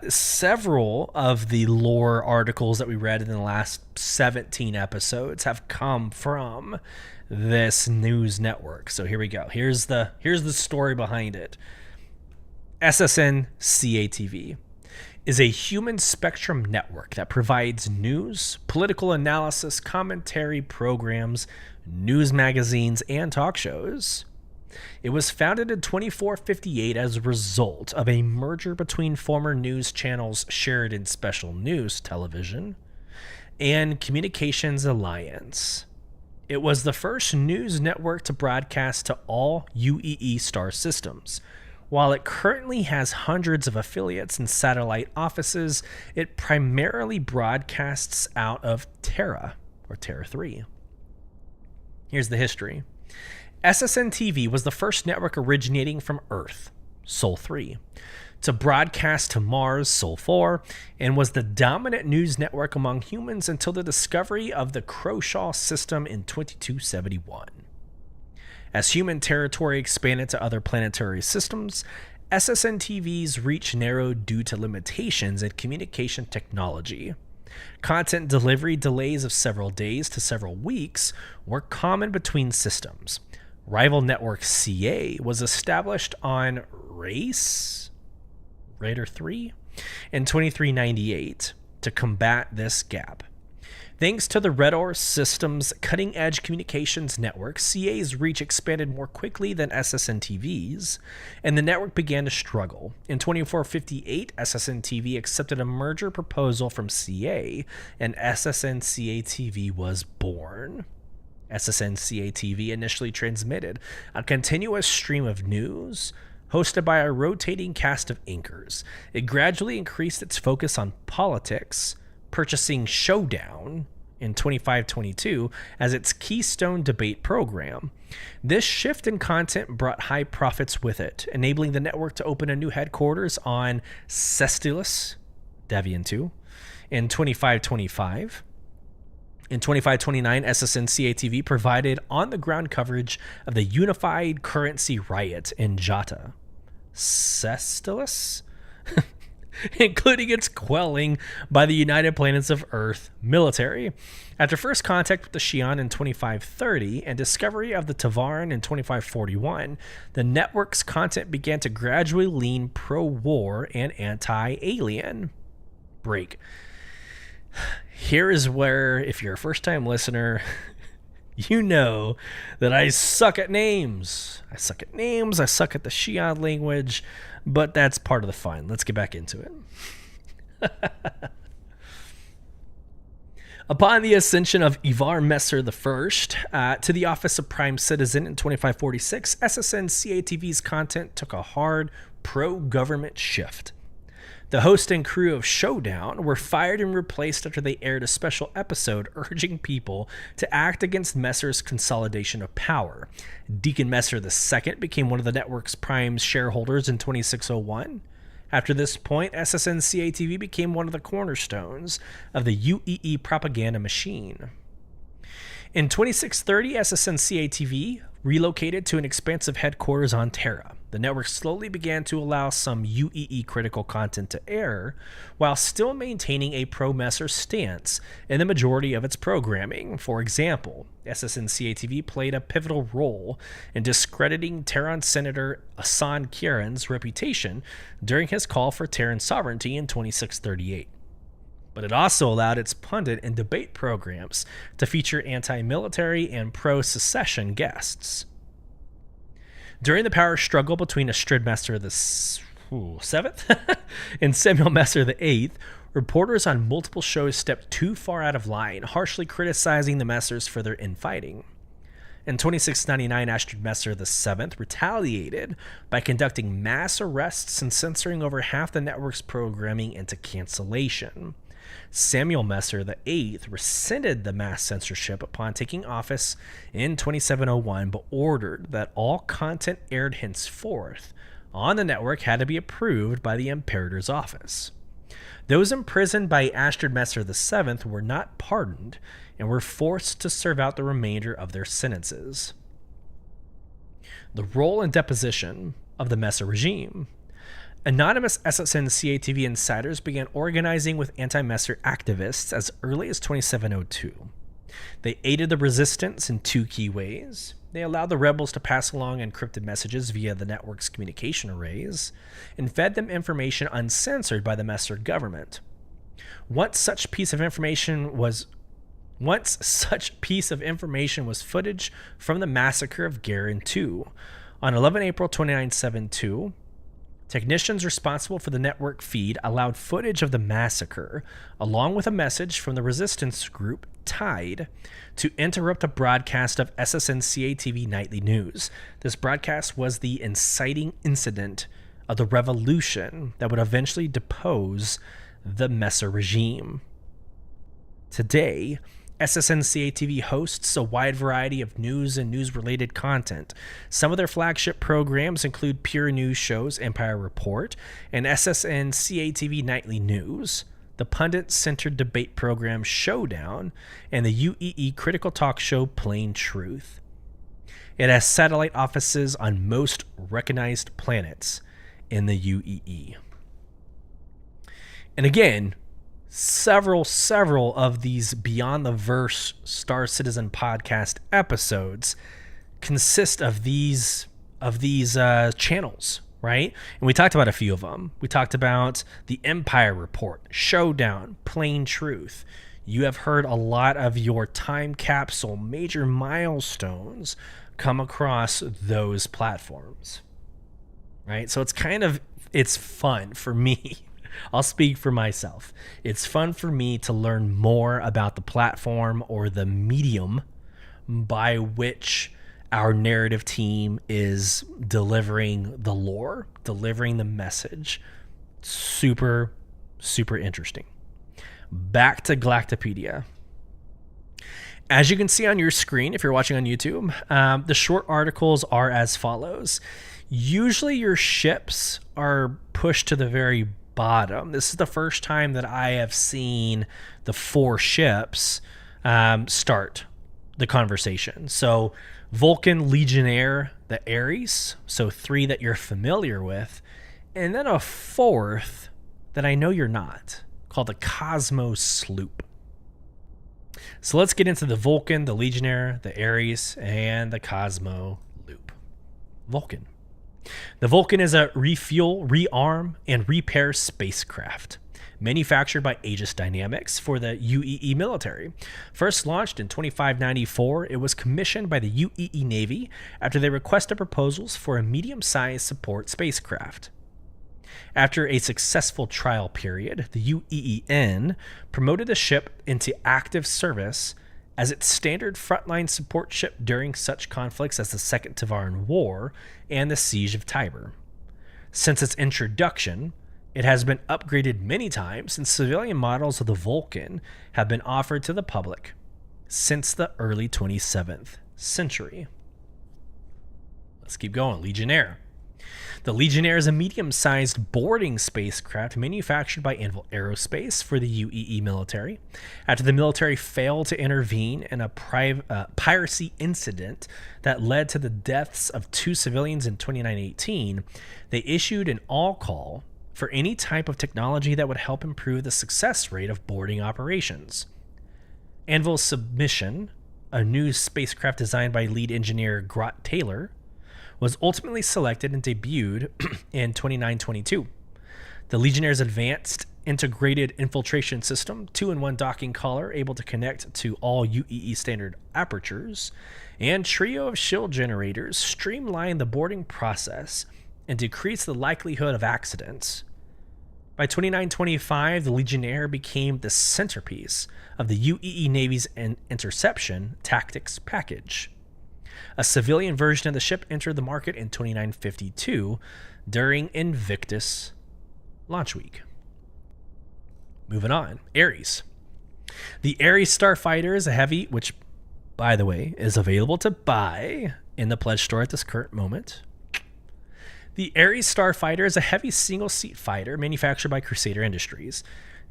several of the lore articles that we read in the last 17 episodes have come from this news network. So here we go. Here's the story behind it. SSN CATV is a human spectrum network that provides news, political analysis, commentary programs, news magazines, and talk shows. It was founded in 2458 as a result of a merger between former news channels Sheridan Special News Television and Communications Alliance. It was the first news network to broadcast to all UEE star systems, While it currently has hundreds of affiliates and satellite offices, it primarily broadcasts out of Terra, or Terra 3. Here's the history. SSN TV was the first network originating from Earth, Sol 3, to broadcast to Mars, Sol 4, and was the dominant news network among humans until the discovery of the Croshaw system in 2271. As human territory expanded to other planetary systems, SSN TV's reach narrowed due to limitations in communication technology. Content delivery delays of several days to several weeks were common between systems. Rival network CA was established on Raider 3 in 2398 to combat this gap. Thanks to the Redor system's cutting-edge communications network, CA's reach expanded more quickly than SSN TV's, and the network began to struggle. In 2458, SSN TV accepted a merger proposal from CA, and SSN CA TV was born. SSN CA TV initially transmitted a continuous stream of news, hosted by a rotating cast of anchors. It gradually increased its focus on politics, purchasing Showdown in 2522 as its keystone debate program. This shift in content brought high profits with it, enabling the network to open a new headquarters on Cestulus, Davian 2, in 2525. In 2529, SSN CATV provided on-the-ground coverage of the unified currency riot in Jata, Cestulus, including its quelling by the United Planets of Earth military. After first contact with the Xi'an in 2530 and discovery of the Tavaran in 2541, the network's content began to gradually lean pro-war and anti-alien. Break. Here is where, if you're a first-time listener, you know that I suck at names. I suck at the Xi'an language, but that's part of the fun. Let's get back into it. Upon the ascension of Ivar Messer I to the office of Prime Citizen in 2546, SSN CATV's content took a hard pro-government shift. The host and crew of Showdown were fired and replaced after they aired a special episode urging people to act against Messer's consolidation of power. Deacon Messer II became one of the network's prime shareholders in 2601. After this point, SSN CATV became one of the cornerstones of the UEE propaganda machine. In 2630, SSN CATV relocated to an expansive headquarters on Terra. The network slowly began to allow some UEE critical content to air, while still maintaining a pro-Messer stance in the majority of its programming. For example, SSN CATV played a pivotal role in discrediting Terran Senator Asan Kieran's reputation during his call for Terran sovereignty in 2638. But it also allowed its pundit and debate programs to feature anti-military and pro-secession guests. During the power struggle between Astrid Messer VII and Samuel Messer VIII, reporters on multiple shows stepped too far out of line, harshly criticizing the Messers for their infighting. In 2699, Astrid Messer VII retaliated by conducting mass arrests and censoring over half the network's programming into cancellation. Samuel Messer VIII rescinded the mass censorship upon taking office in 2701, but ordered that all content aired henceforth on the network had to be approved by the Imperator's office. Those imprisoned by Astrid Messer VII were not pardoned and were forced to serve out the remainder of their sentences. The role and deposition of the Messer regime. Anonymous SSN CATV insiders began organizing with anti-Messer activists as early as 2702. They aided the resistance in two key ways. They allowed the rebels to pass along encrypted messages via the network's communication arrays, and fed them information uncensored by the Messer government. Once such piece of information was footage from the massacre of Garen II. On 11 April 2972, technicians responsible for the network feed allowed footage of the massacre, along with a message from the resistance group Tide to interrupt a broadcast of SSNCA-TV Nightly News. This broadcast was the inciting incident of the revolution that would eventually depose the Messer regime. Today, SSNCA-TV hosts a wide variety of news and news-related content. Some of their flagship programs include pure news shows Empire Report and SSNCA-TV Nightly News, the pundit-centered debate program Showdown, and the UEE critical talk show Plain Truth. It has satellite offices on most recognized planets in the UEE. And again, several of these Beyond the Verse Star Citizen podcast episodes consist of these channels, right? And we talked about a few of them. We talked about the Empire Report, Showdown, Plain Truth. You have heard a lot of your time capsule major milestones come across those platforms, right? So it's fun for me. I'll speak for myself. It's fun for me to learn more about the platform or the medium by which our narrative team is delivering the lore, delivering the message. Super, super interesting. Back to Galactapedia. As you can see on your screen, if you're watching on YouTube, the short articles are as follows. Usually your ships are pushed to the very bottom. This is the first time that I have seen the 4 ships start the conversation. So Vulcan, Legionnaire, the Ares, so 3 that you're familiar with, and then a 4th that I know you're not, called the Cosmo Sloop. So let's get into the Vulcan, the Legionnaire, the Ares, and the Cosmo Loop. Vulcan. The Vulcan is a refuel, rearm, and repair spacecraft manufactured by Aegis Dynamics for the UEE military. First launched in 2594, it was commissioned by the UEE Navy after they requested proposals for a medium-sized support spacecraft. After a successful trial period, the UEEN promoted the ship into active service as its standard frontline support ship during such conflicts as the Second Tavaran War and the Siege of Tiber. Since its introduction, it has been upgraded many times, and civilian models of the Vulcan have been offered to the public since the early 27th century. Let's keep going. Legionnaire. The Legionnaire is a medium-sized boarding spacecraft manufactured by Anvil Aerospace for the UEE military. After the military failed to intervene in a piracy incident that led to the deaths of 2 civilians in 2918, they issued an all-call for any type of technology that would help improve the success rate of boarding operations. Anvil's submission, a new spacecraft designed by lead engineer Grot Taylor, was ultimately selected and debuted in 2922. The Legionnaire's advanced integrated infiltration system, 2-in-1 docking collar able to connect to all UEE standard apertures, and trio of shield generators streamline the boarding process and decrease the likelihood of accidents. By 2925, the Legionnaire became the centerpiece of the UEE Navy's interception tactics package. A civilian version of the ship entered the market in 2952 during Invictus launch week. Moving on, Ares. The Ares Starfighter is a heavy, which, by the way, is available to buy in the pledge store at this current moment. The Ares Starfighter is a heavy single-seat fighter manufactured by Crusader Industries.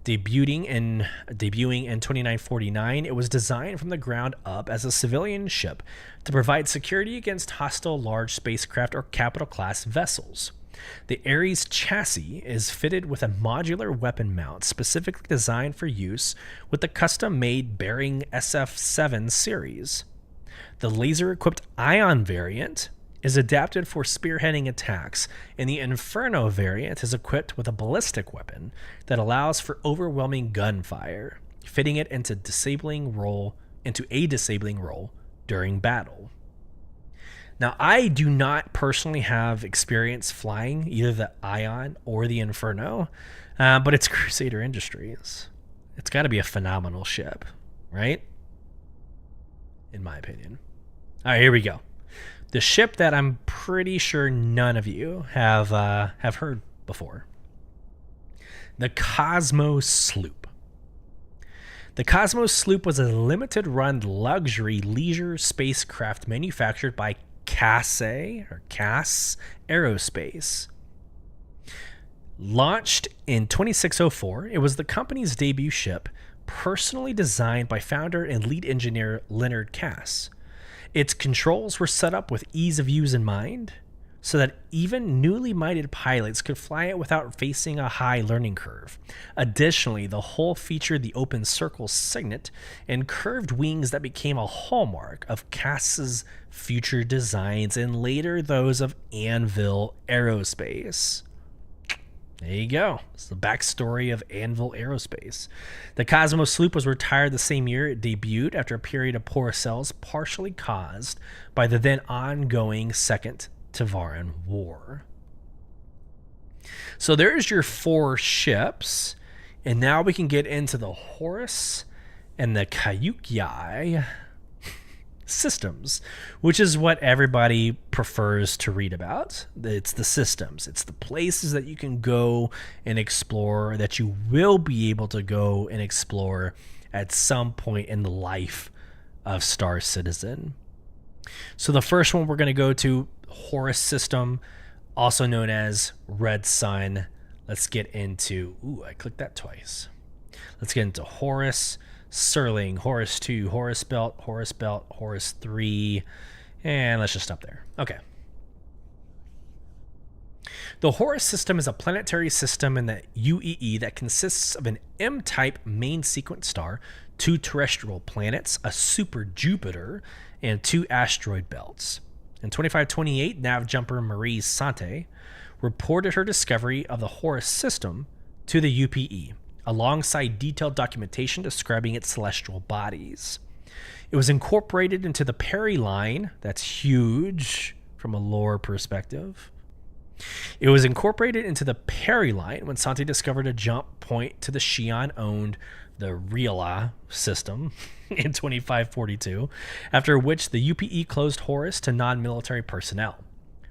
Debuting in 2949, it was designed from the ground up as a civilian ship to provide security against hostile large spacecraft or capital-class vessels. The Ares chassis is fitted with a modular weapon mount specifically designed for use with the custom-made Bearing SF-7 series. The laser-equipped Ion variant is adapted for spearheading attacks, and the Inferno variant is equipped with a ballistic weapon that allows for overwhelming gunfire, fitting it into a disabling role during battle. Now, I do not personally have experience flying either the Ion or the Inferno, but it's Crusader Industries. It's got to be a phenomenal ship, right? in my opinion. All right, here we go. The ship that I'm pretty sure none of you have heard before. The Cosmos Sloop. The Cosmos Sloop was a limited-run luxury leisure spacecraft manufactured by Cass Aerospace. Launched in 2604, it was the company's debut ship, personally designed by founder and lead engineer Leonard Cass. Its controls were set up with ease of use in mind, so that even newly minded pilots could fly it without facing a high learning curve. Additionally, the hull featured the open circle signet and curved wings that became a hallmark of Cass's future designs and later those of Anvil Aerospace. There you go. It's the backstory of Anvil Aerospace. The Cosmos Sloop was retired the same year it debuted after a period of poor sales partially caused by the then ongoing Second Tavaran War. So there's your 4 ships, and now we can get into the Horus and the Kayukyai systems, which is what everybody prefers to read about. It's the systems. It's the places that you can go and explore, that you will be able to go and explore at some point in the life of Star Citizen. So the first one we're going to go to, Horus system, also known as Red Sun. Let's get into, I clicked that twice. Let's get into Horus, Serling, Horus 2, Horus Belt, Horus 3, and let's just stop there. Okay. The Horus system is a planetary system in the UEE that consists of an M-type main sequence star, 2 terrestrial planets, a super Jupiter, and 2 asteroid belts. In 2528, nav jumper Marie Sante reported her discovery of the Horus system to the UPE, alongside detailed documentation describing its celestial bodies. It was incorporated into the Perry line. That's huge from a lore perspective. It was incorporated into the Perry line when Sante discovered a jump point to the Xi'an-owned the Rila system in 2542, after which the UPE closed Horus to non-military personnel.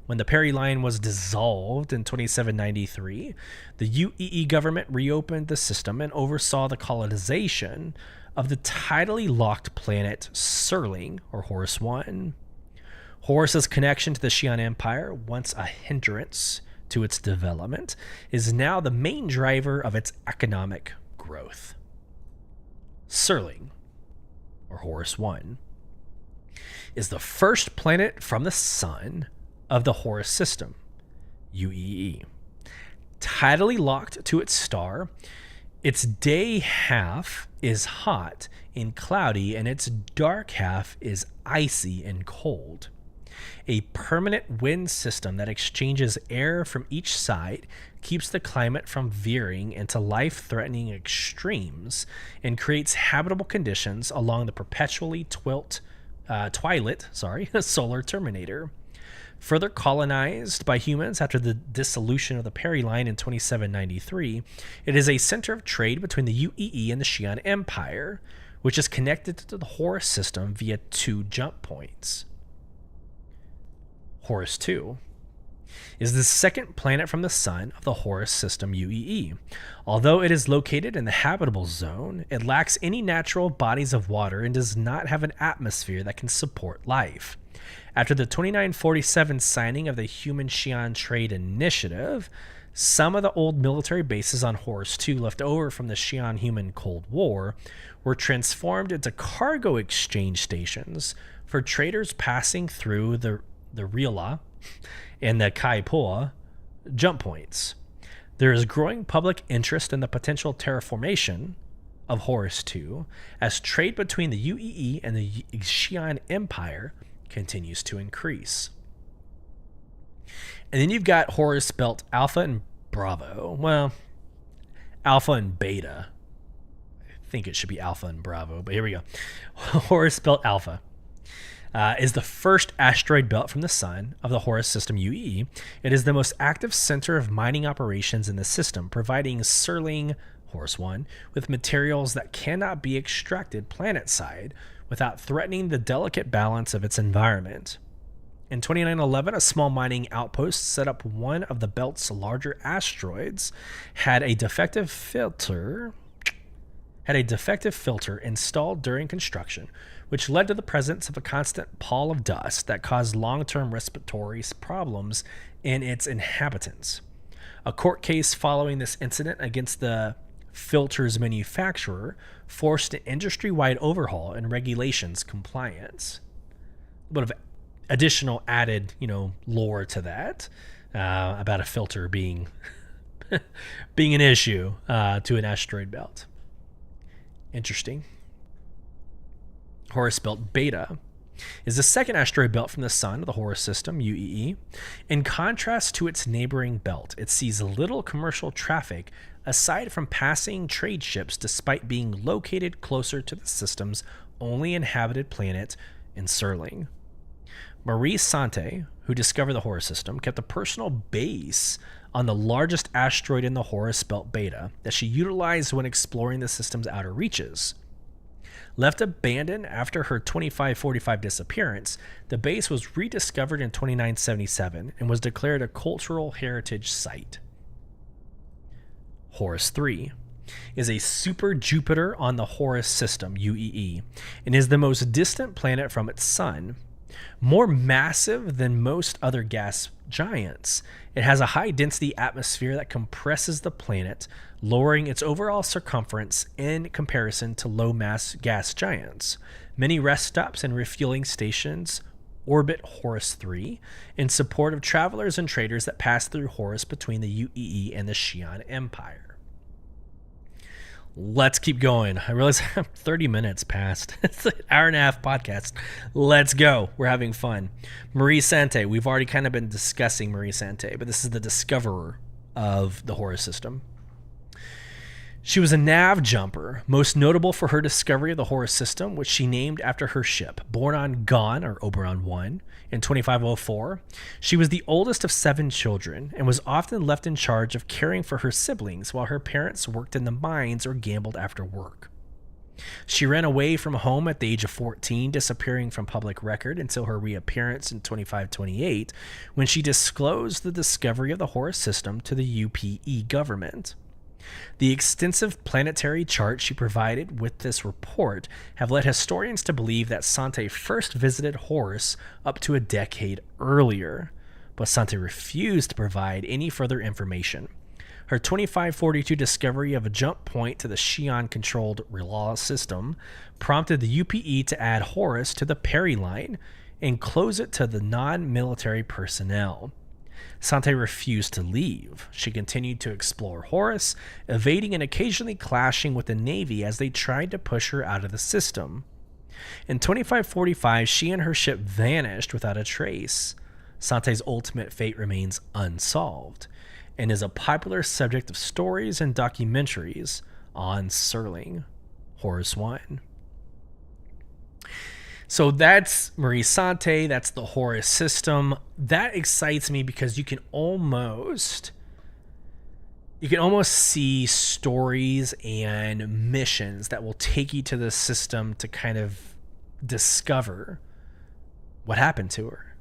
When the Perry line was dissolved in 2793, the UEE government reopened the system and oversaw the colonization of the tidally locked planet Serling, or Horus 1. Horus's connection to the Xi'an Empire, once a hindrance to its development, is now the main driver of its economic growth. Serling, or Horus 1, is the first planet from the sun of the Horus system, UEE. Tidally locked to its star, its day half is hot and cloudy, and its dark half is icy and cold. A permanent wind system that exchanges air from each side keeps the climate from veering into life-threatening extremes and creates habitable conditions along the perpetually twilight solar terminator. Further colonized by humans after the dissolution of the Perry line in 2793, it is a center of trade between the UEE and the Xi'an Empire, which is connected to the Horus system via 2 jump points. Horus 2 is the second planet from the sun of the Horus system UEE. Although it is located in the habitable zone, it lacks any natural bodies of water and does not have an atmosphere that can support life. After the 2947 signing of the Human Xi'an Trade Initiative, some of the old military bases on Horus 2 left over from the Xi'an-Human Cold War were transformed into cargo exchange stations for traders passing through the Rila and the Kaipoa jump points. There is growing public interest in the potential terraformation of Horus 2 as trade between the UEE and the Xi'an Empire continues to increase. And then you've got Horus Belt Alpha and Bravo. Well, Alpha and Beta. I think it should be Alpha and Bravo, but here we go. Horus Belt Alpha is the first asteroid belt from the sun of the Horus system UEE. It is the most active center of mining operations in the system, providing Serling, Horus 1, with materials that cannot be extracted planet-side without threatening the delicate balance of its environment. In 2911, a small mining outpost set up one of the belt's larger asteroids had a defective filter installed during construction, which led to the presence of a constant pall of dust that caused long-term respiratory problems in its inhabitants. A court case following this incident against the filter's manufacturer forced an industry-wide overhaul and regulations compliance. A bit of additional added, lore to that about a filter being being an issue to an asteroid belt. Interesting. Horus Belt Beta is the second asteroid belt from the Sun of the Horus System, UEE. In contrast to its neighboring belt, it sees little commercial traffic aside from passing trade ships, despite being located closer to the system's only inhabited planet in Serling. Marie Sante, who discovered the Horus System, kept a personal base on the largest asteroid in the Horus Belt Beta that she utilized when exploring the system's outer reaches. Left abandoned after her 2545 disappearance, the base was rediscovered in 2977 and was declared a cultural heritage site. Horus 3 is a super Jupiter on the Horus System, UEE, and is the most distant planet from its sun. More massive than most other gas giants, it has a high-density atmosphere that compresses the planet, lowering its overall circumference in comparison to low-mass gas giants. Many rest stops and refueling stations orbit Horus 3 in support of travelers and traders that pass through Horus between the UEE and the Xi'an Empire. Let's keep going. I realize 30 minutes passed. It's an hour and a half podcast. Let's go. We're having fun. Marie Sante. We've already kind of been discussing Marie Sante, but this is the discoverer of the Horus System. She was a nav jumper, most notable for her discovery of the Horus System, which she named after her ship. Born on Gon, or Oberon 1, in 2504, she was the oldest of 7 children and was often left in charge of caring for her siblings while her parents worked in the mines or gambled after work. She ran away from home at the age of 14, disappearing from public record until her reappearance in 2528, when she disclosed the discovery of the Horus System to the UPE government. The extensive planetary charts she provided with this report have led historians to believe that Sante first visited Horus up to a decade earlier, but Sante refused to provide any further information. Her 2542 discovery of a jump point to the Xi'an-controlled R'Lah system prompted the UPE to add Horus to the Peri line and close it to the non-military personnel. Sante refused to leave. She continued to explore Horus, evading and occasionally clashing with the Navy as they tried to push her out of the system. In 2545, she and her ship vanished without a trace. Sante's ultimate fate remains unsolved and is a popular subject of stories and documentaries on Serling. Horus 1. So that's Marie Sante, that's the Horus System. That excites me because you can almost see stories and missions that will take you to the system to kind of discover what happened to her.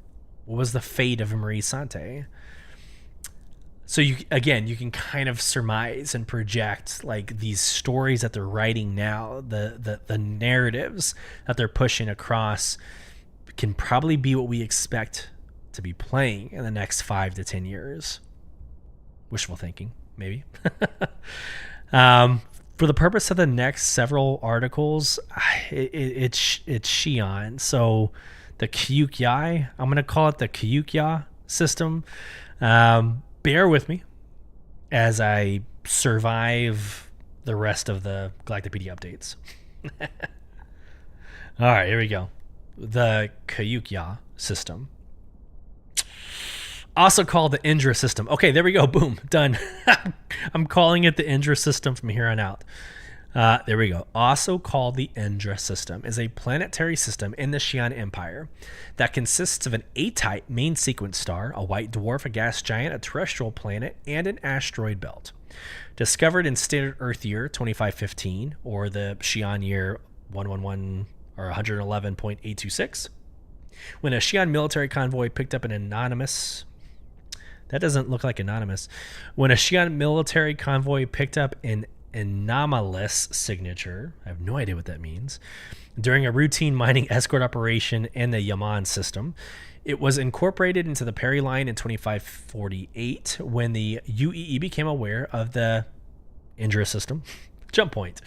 What was the fate of Marie Sante? So you can kind of surmise and project like these stories that they're writing now, the narratives that they're pushing across can probably be what we expect to be playing in the next 5 to 10 years. Wishful thinking, maybe. For the purpose of the next several articles, it's Xi'an. So the Kyukyi, I'm going to call it the Kyukyi system. Bear with me as I survive the rest of the Galactapedia updates. All right, here we go. The Kyukyi system. Also called the Indra system. Okay, there we go. Boom. Done. I'm calling it the Indra system from here on out. There we go. Also called the Indra system, is a planetary system in the Xi'an Empire that consists of an A-type main sequence star, a white dwarf, a gas giant, a terrestrial planet, and an asteroid belt. Discovered in standard Earth year 2515, or the Xi'an year or 111.826. When a Xi'an military convoy picked up an anonymous... That doesn't look like anonymous. When a Xi'an military convoy picked up an anomalous signature, I have no idea what that means, during a routine mining escort operation in the Yaman system, it was incorporated into the Perry line in 2548 when the UEE became aware of the Indra system jump point.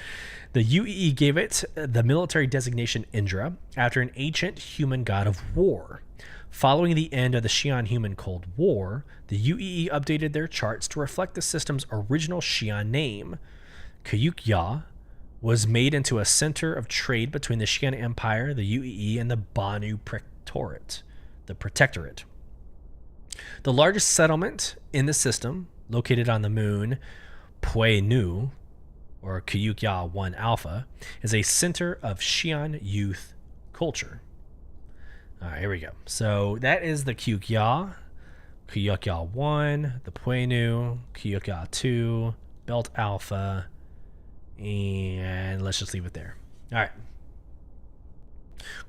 The UEE gave it the military designation Indra after an ancient human god of war. Following the end of the Xi'an-Human Cold War, the UEE updated their charts to reflect the system's original Xi'an name. Kayuk-Ya was made into a center of trade between the Xi'an Empire, the UEE, and the Banu Protectorate. The largest settlement in the system, located on the moon Pui Nu, or Kayuk-Ya 1 Alpha, is a center of Xi'an youth culture. All right, here we go. So that is the Kayuk-Ya, Kayuk-Ya 1, the Pui Nu, Kayuk-Ya 2, Belt Alpha, and let's just leave it there. All right.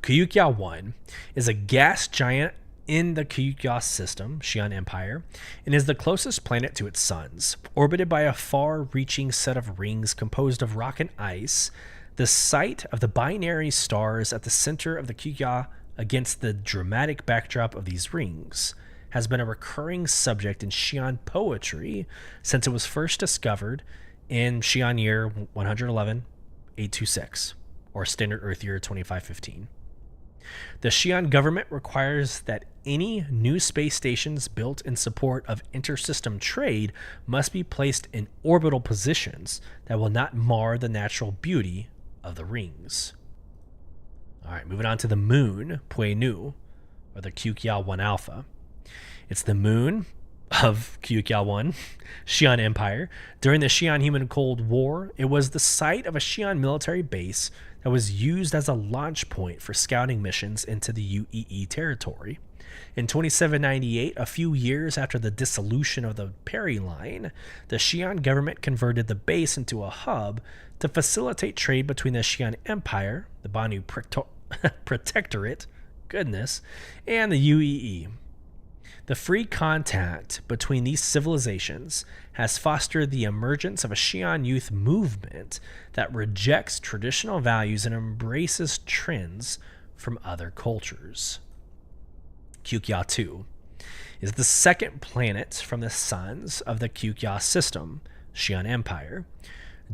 Kayuk-Ya 1 is a gas giant in the Kayuk-Ya system, Xi'an Empire, and is the closest planet to its suns. Orbited by a far-reaching set of rings composed of rock and ice, the sight of the binary stars at the center of the Kayuk-Ya against the dramatic backdrop of these rings has been a recurring subject in Xi'an poetry since it was first discovered in Xi'an year 111.826, or Standard Earth year 2515. The Xi'an government requires that any new space stations built in support of intersystem trade must be placed in orbital positions that will not mar the natural beauty of the rings. All right, moving on to the moon, Pui Nu, or the Kayuk-Ya 1 Alpha. It's the moon of Kayuk-Ya 1, Xi'an Empire. During the Xi'an-Human Cold War, it was the site of a Xi'an military base that was used as a launch point for scouting missions into the UEE territory. In 2798, a few years after the dissolution of the Perry line, the Xi'an government converted the base into a hub to facilitate trade between the Xi'an Empire, the Banu Protectorate, and the UEE. The free contact between these civilizations has fostered the emergence of a Xi'an youth movement that rejects traditional values and embraces trends from other cultures. Kayuk-Ya 2 is the second planet from the suns of the Kayuk-Ya system, Xi'an Empire.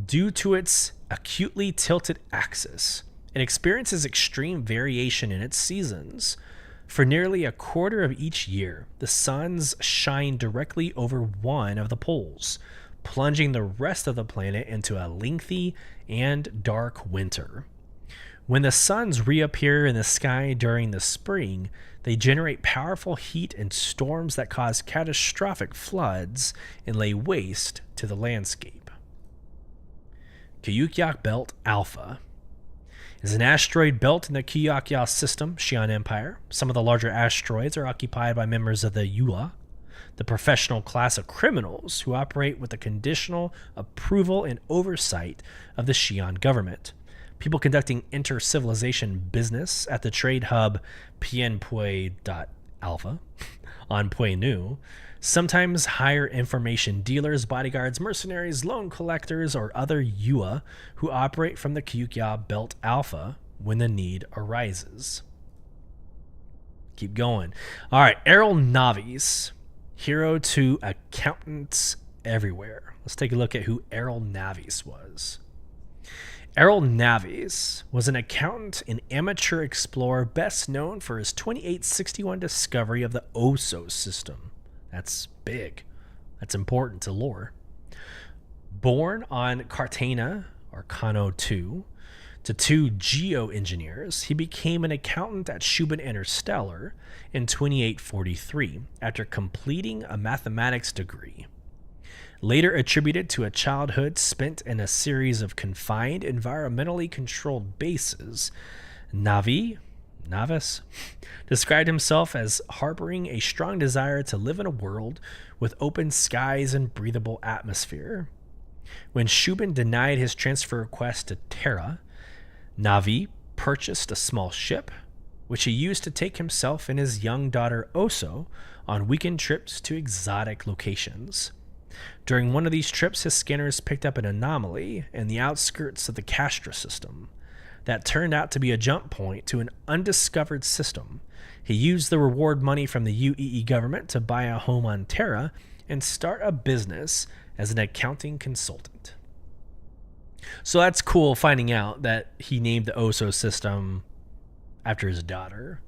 Due to its acutely tilted axis, it experiences extreme variation in its seasons. For nearly a quarter of each year, the suns shine directly over one of the poles, plunging the rest of the planet into a lengthy and dark winter. When the suns reappear in the sky during the spring, they generate powerful heat and storms that cause catastrophic floods and lay waste to the landscape. Kayuk-Ya Belt Alpha is an asteroid belt in the Kayuk-Ya system, Xi'an Empire. Some of the larger asteroids are occupied by members of the Yu'la, the professional class of criminals who operate with the conditional approval and oversight of the Xi'an government. People conducting inter-civilization business at the trade hub Pianpui.Alpha on Pui Nu sometimes hire information dealers, bodyguards, mercenaries, loan collectors, or other Yu'la who operate from the Kayuk-Ya Belt Alpha when the need arises. Keep going. All right, Errol Navis, hero to accountants everywhere. Let's take a look at who Errol Navis was. Errol Navis was an accountant and amateur explorer best known for his 2861 discovery of the Oso system. That's big. That's important to lore. Born on Cartana, or Kano 2, to two geoengineers, he became an accountant at Shubin Interstellar in 2843 after completing a mathematics degree. Later attributed to a childhood spent in a series of confined, environmentally controlled bases, Navis described himself as harboring a strong desire to live in a world with open skies and breathable atmosphere. When Shubin denied his transfer request to Terra, Navi purchased a small ship, which he used to take himself and his young daughter Oso on weekend trips to exotic locations. During one of these trips, his scanners picked up an anomaly in the outskirts of the Castra system that turned out to be a jump point to an undiscovered system. He used the reward money from the UEE government to buy a home on Terra and start a business as an accounting consultant. So that's cool, finding out that he named the Oso system after his daughter.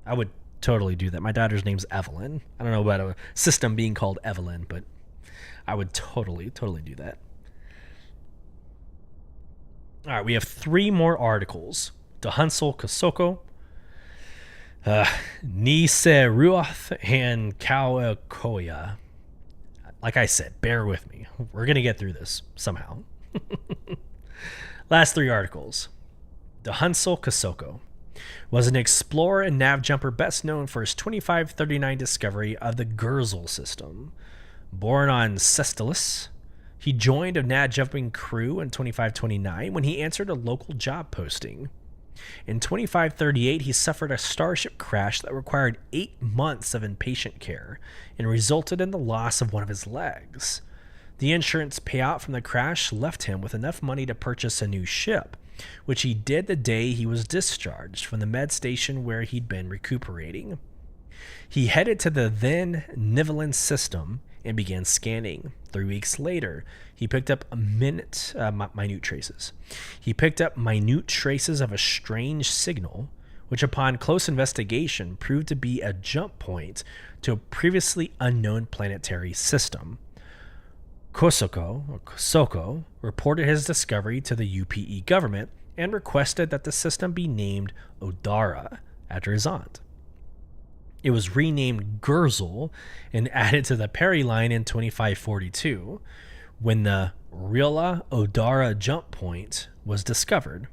I would totally do that. My daughter's name's Evelyn. I don't know about a system being called Evelyn, but I would totally do that. All right, we have 3 more articles. Dahansel Kosoko, Niseruoth, and Kauakoya. Like I said, bear with me. We're going to get through this somehow. Last 3 articles. Dahansel Kosoko was an explorer and nav jumper best known for his 2539 discovery of the Gurzel system. Born on Sestilis, he joined a nav jumping crew in 2529 when he answered a local job posting. In 2538, he suffered a starship crash that required 8 months of inpatient care and resulted in the loss of one of his legs. The insurance payout from the crash left him with enough money to purchase a new ship, which he did the day he was discharged from the med station where he'd been recuperating. He headed to the then Nivelin system and began scanning. 3 weeks later, he picked up minute traces. He picked up minute traces of a strange signal, which upon close investigation proved to be a jump point to a previously unknown planetary system. Kosoko reported his discovery to the UPE government and requested that the system be named Odara after his aunt. It was renamed Gurzel and added to the Perry line in 2542 when the Rila Odara jump point was discovered.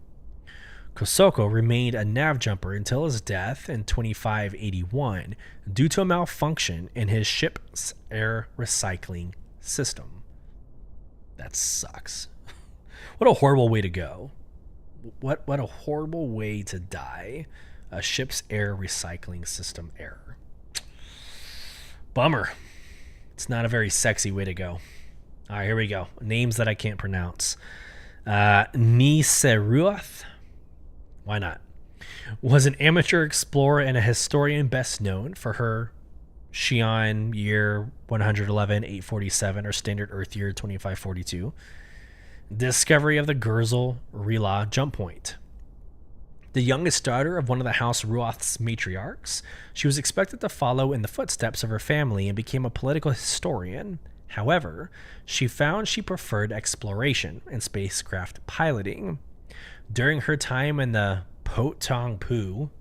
Kosoko remained a nav jumper until his death in 2581 due to a malfunction in his ship's air recycling system. That sucks. What a horrible way to go. What a horrible way to die. A ship's air recycling system error. Bummer. It's not a very sexy way to go. All right, here we go. Names that I can't pronounce. Niseruoth, why not, was an amateur explorer and a historian best known for her Xi'an year 111, 847, or standard Earth year 2542 discovery of the Gurzel Rila jump point. The youngest daughter of one of the House Ruoth's matriarchs, she was expected to follow in the footsteps of her family and became a political historian. However, she found she preferred exploration and spacecraft piloting. During her time in the Potongpu,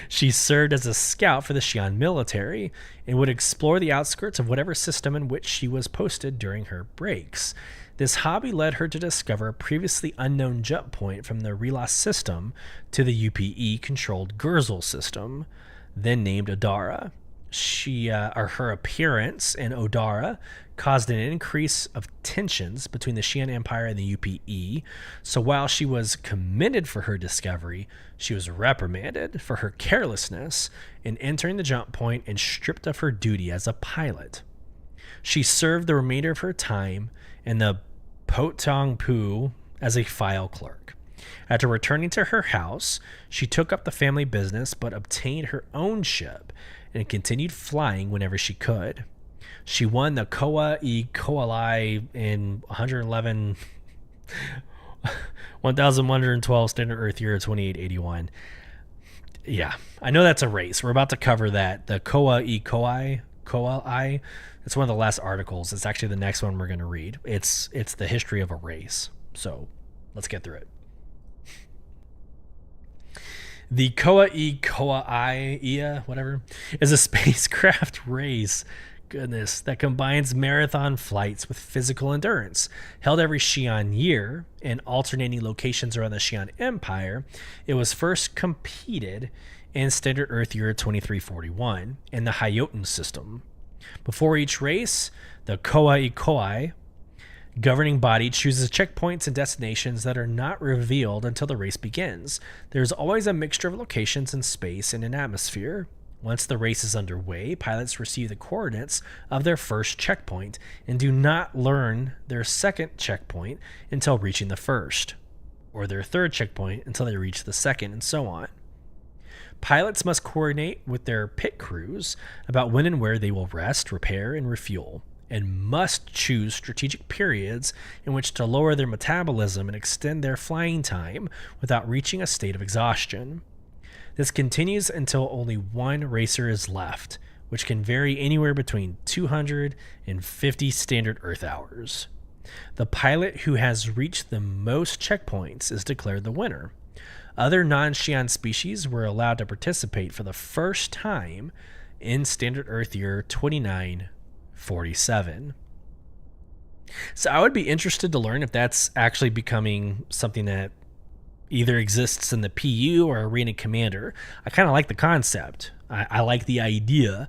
she served as a scout for the Xi'an military and would explore the outskirts of whatever system in which she was posted during her breaks. This hobby led her to discover a previously unknown jump point from the Relas system to the UPE-controlled Gurzel system, then named Odara. Her appearance in Odara caused an increase of tensions between the Xi'an Empire and the UPE, so while she was commended for her discovery, she was reprimanded for her carelessness in entering the jump point and stripped of her duty as a pilot. She served the remainder of her time in the Potongpu as a file clerk. After returning to her house, she took up the family business but obtained her own ship and continued flying whenever she could. She won the Koa e Koalai in 1112 standard Earth year 2881. Yeah, I know that's a race. We're about to cover that. The Koa e Koalai. It's one of the last articles. It's actually the next one we're going to read. It's the history of a race. So let's get through it. The Koa e Koa'ai, whatever, is a spacecraft race, goodness, that combines marathon flights with physical endurance. Held every Xi'an year in alternating locations around the Xi'an Empire, it was first competed in standard Earth year 2341 in the Hayoten system. Before each race, the Koa e Koai Governing body chooses checkpoints and destinations that are not revealed until the race begins. There's always a mixture of locations in space and in atmosphere. Once the race is underway, pilots receive the coordinates of their first checkpoint and do not learn their second checkpoint until reaching the first, or their third checkpoint until they reach the second, and so on. Pilots must coordinate with their pit crews about when and where they will rest, repair, and refuel, and must choose strategic periods in which to lower their metabolism and extend their flying time without reaching a state of exhaustion. This continues until only one racer is left, which can vary anywhere between 200 and 50 standard Earth hours. The pilot who has reached the most checkpoints is declared the winner. Other non-Xi'an species were allowed to participate for the first time in standard Earth year 2947. So I would be interested to learn if that's actually becoming something that either exists in the PU or Arena Commander. I kind of like the concept. I like the idea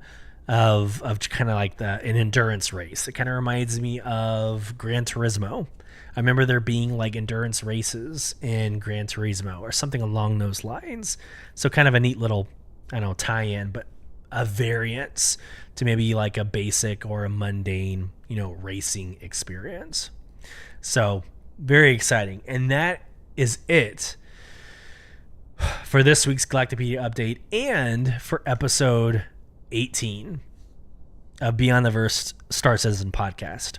of kind of like an endurance race. It kind of reminds me of Gran Turismo. I remember there being like endurance races in Gran Turismo or something along those lines. So kind of a neat little, I don't know, tie-in, but a variance to maybe like a basic or a mundane, racing experience. So very exciting. And that is it for this week's Galactapedia update and for episode 18 of Beyond the Verse Star Citizen podcast.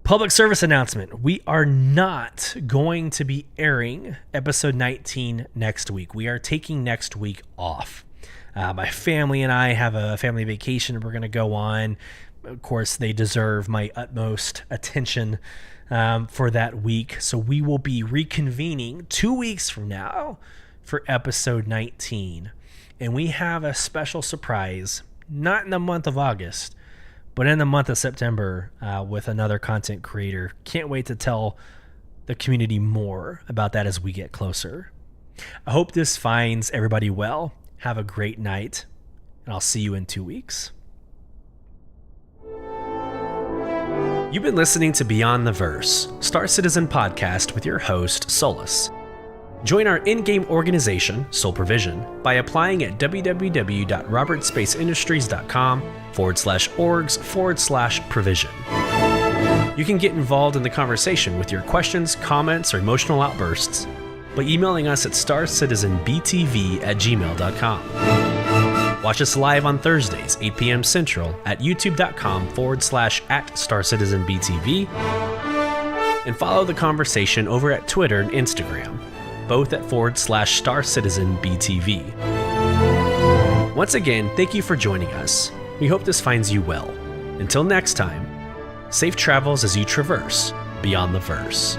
Public service announcement. We are not going to be airing episode 19 next week. We are taking next week off. My family and I have a family vacation we're going to go on. Of course, they deserve my utmost attention for that week. So we will be reconvening 2 weeks from now for episode 19. And we have a special surprise, not in the month of August, but in the month of September with another content creator. Can't wait to tell the community more about that as we get closer. I hope this finds everybody well. Have a great night, and I'll see you in 2 weeks. You've been listening to Beyond the Verse, Star Citizen podcast with your host, Sulyce. Join our in-game organization, Soul Provision, by applying at www.robertspaceindustriescom/orgs/provision. You can get involved in the conversation with your questions, comments, or emotional outbursts by emailing us at starcitizenbtv@gmail.com. Watch us live on Thursdays, 8 p.m. Central at youtube.com/@starcitizenbtv, and follow the conversation over at Twitter and Instagram, both at /StarCitizenBTV. Once again, thank you for joining us. We hope this finds you well. Until next time, safe travels as you traverse Beyond the Verse.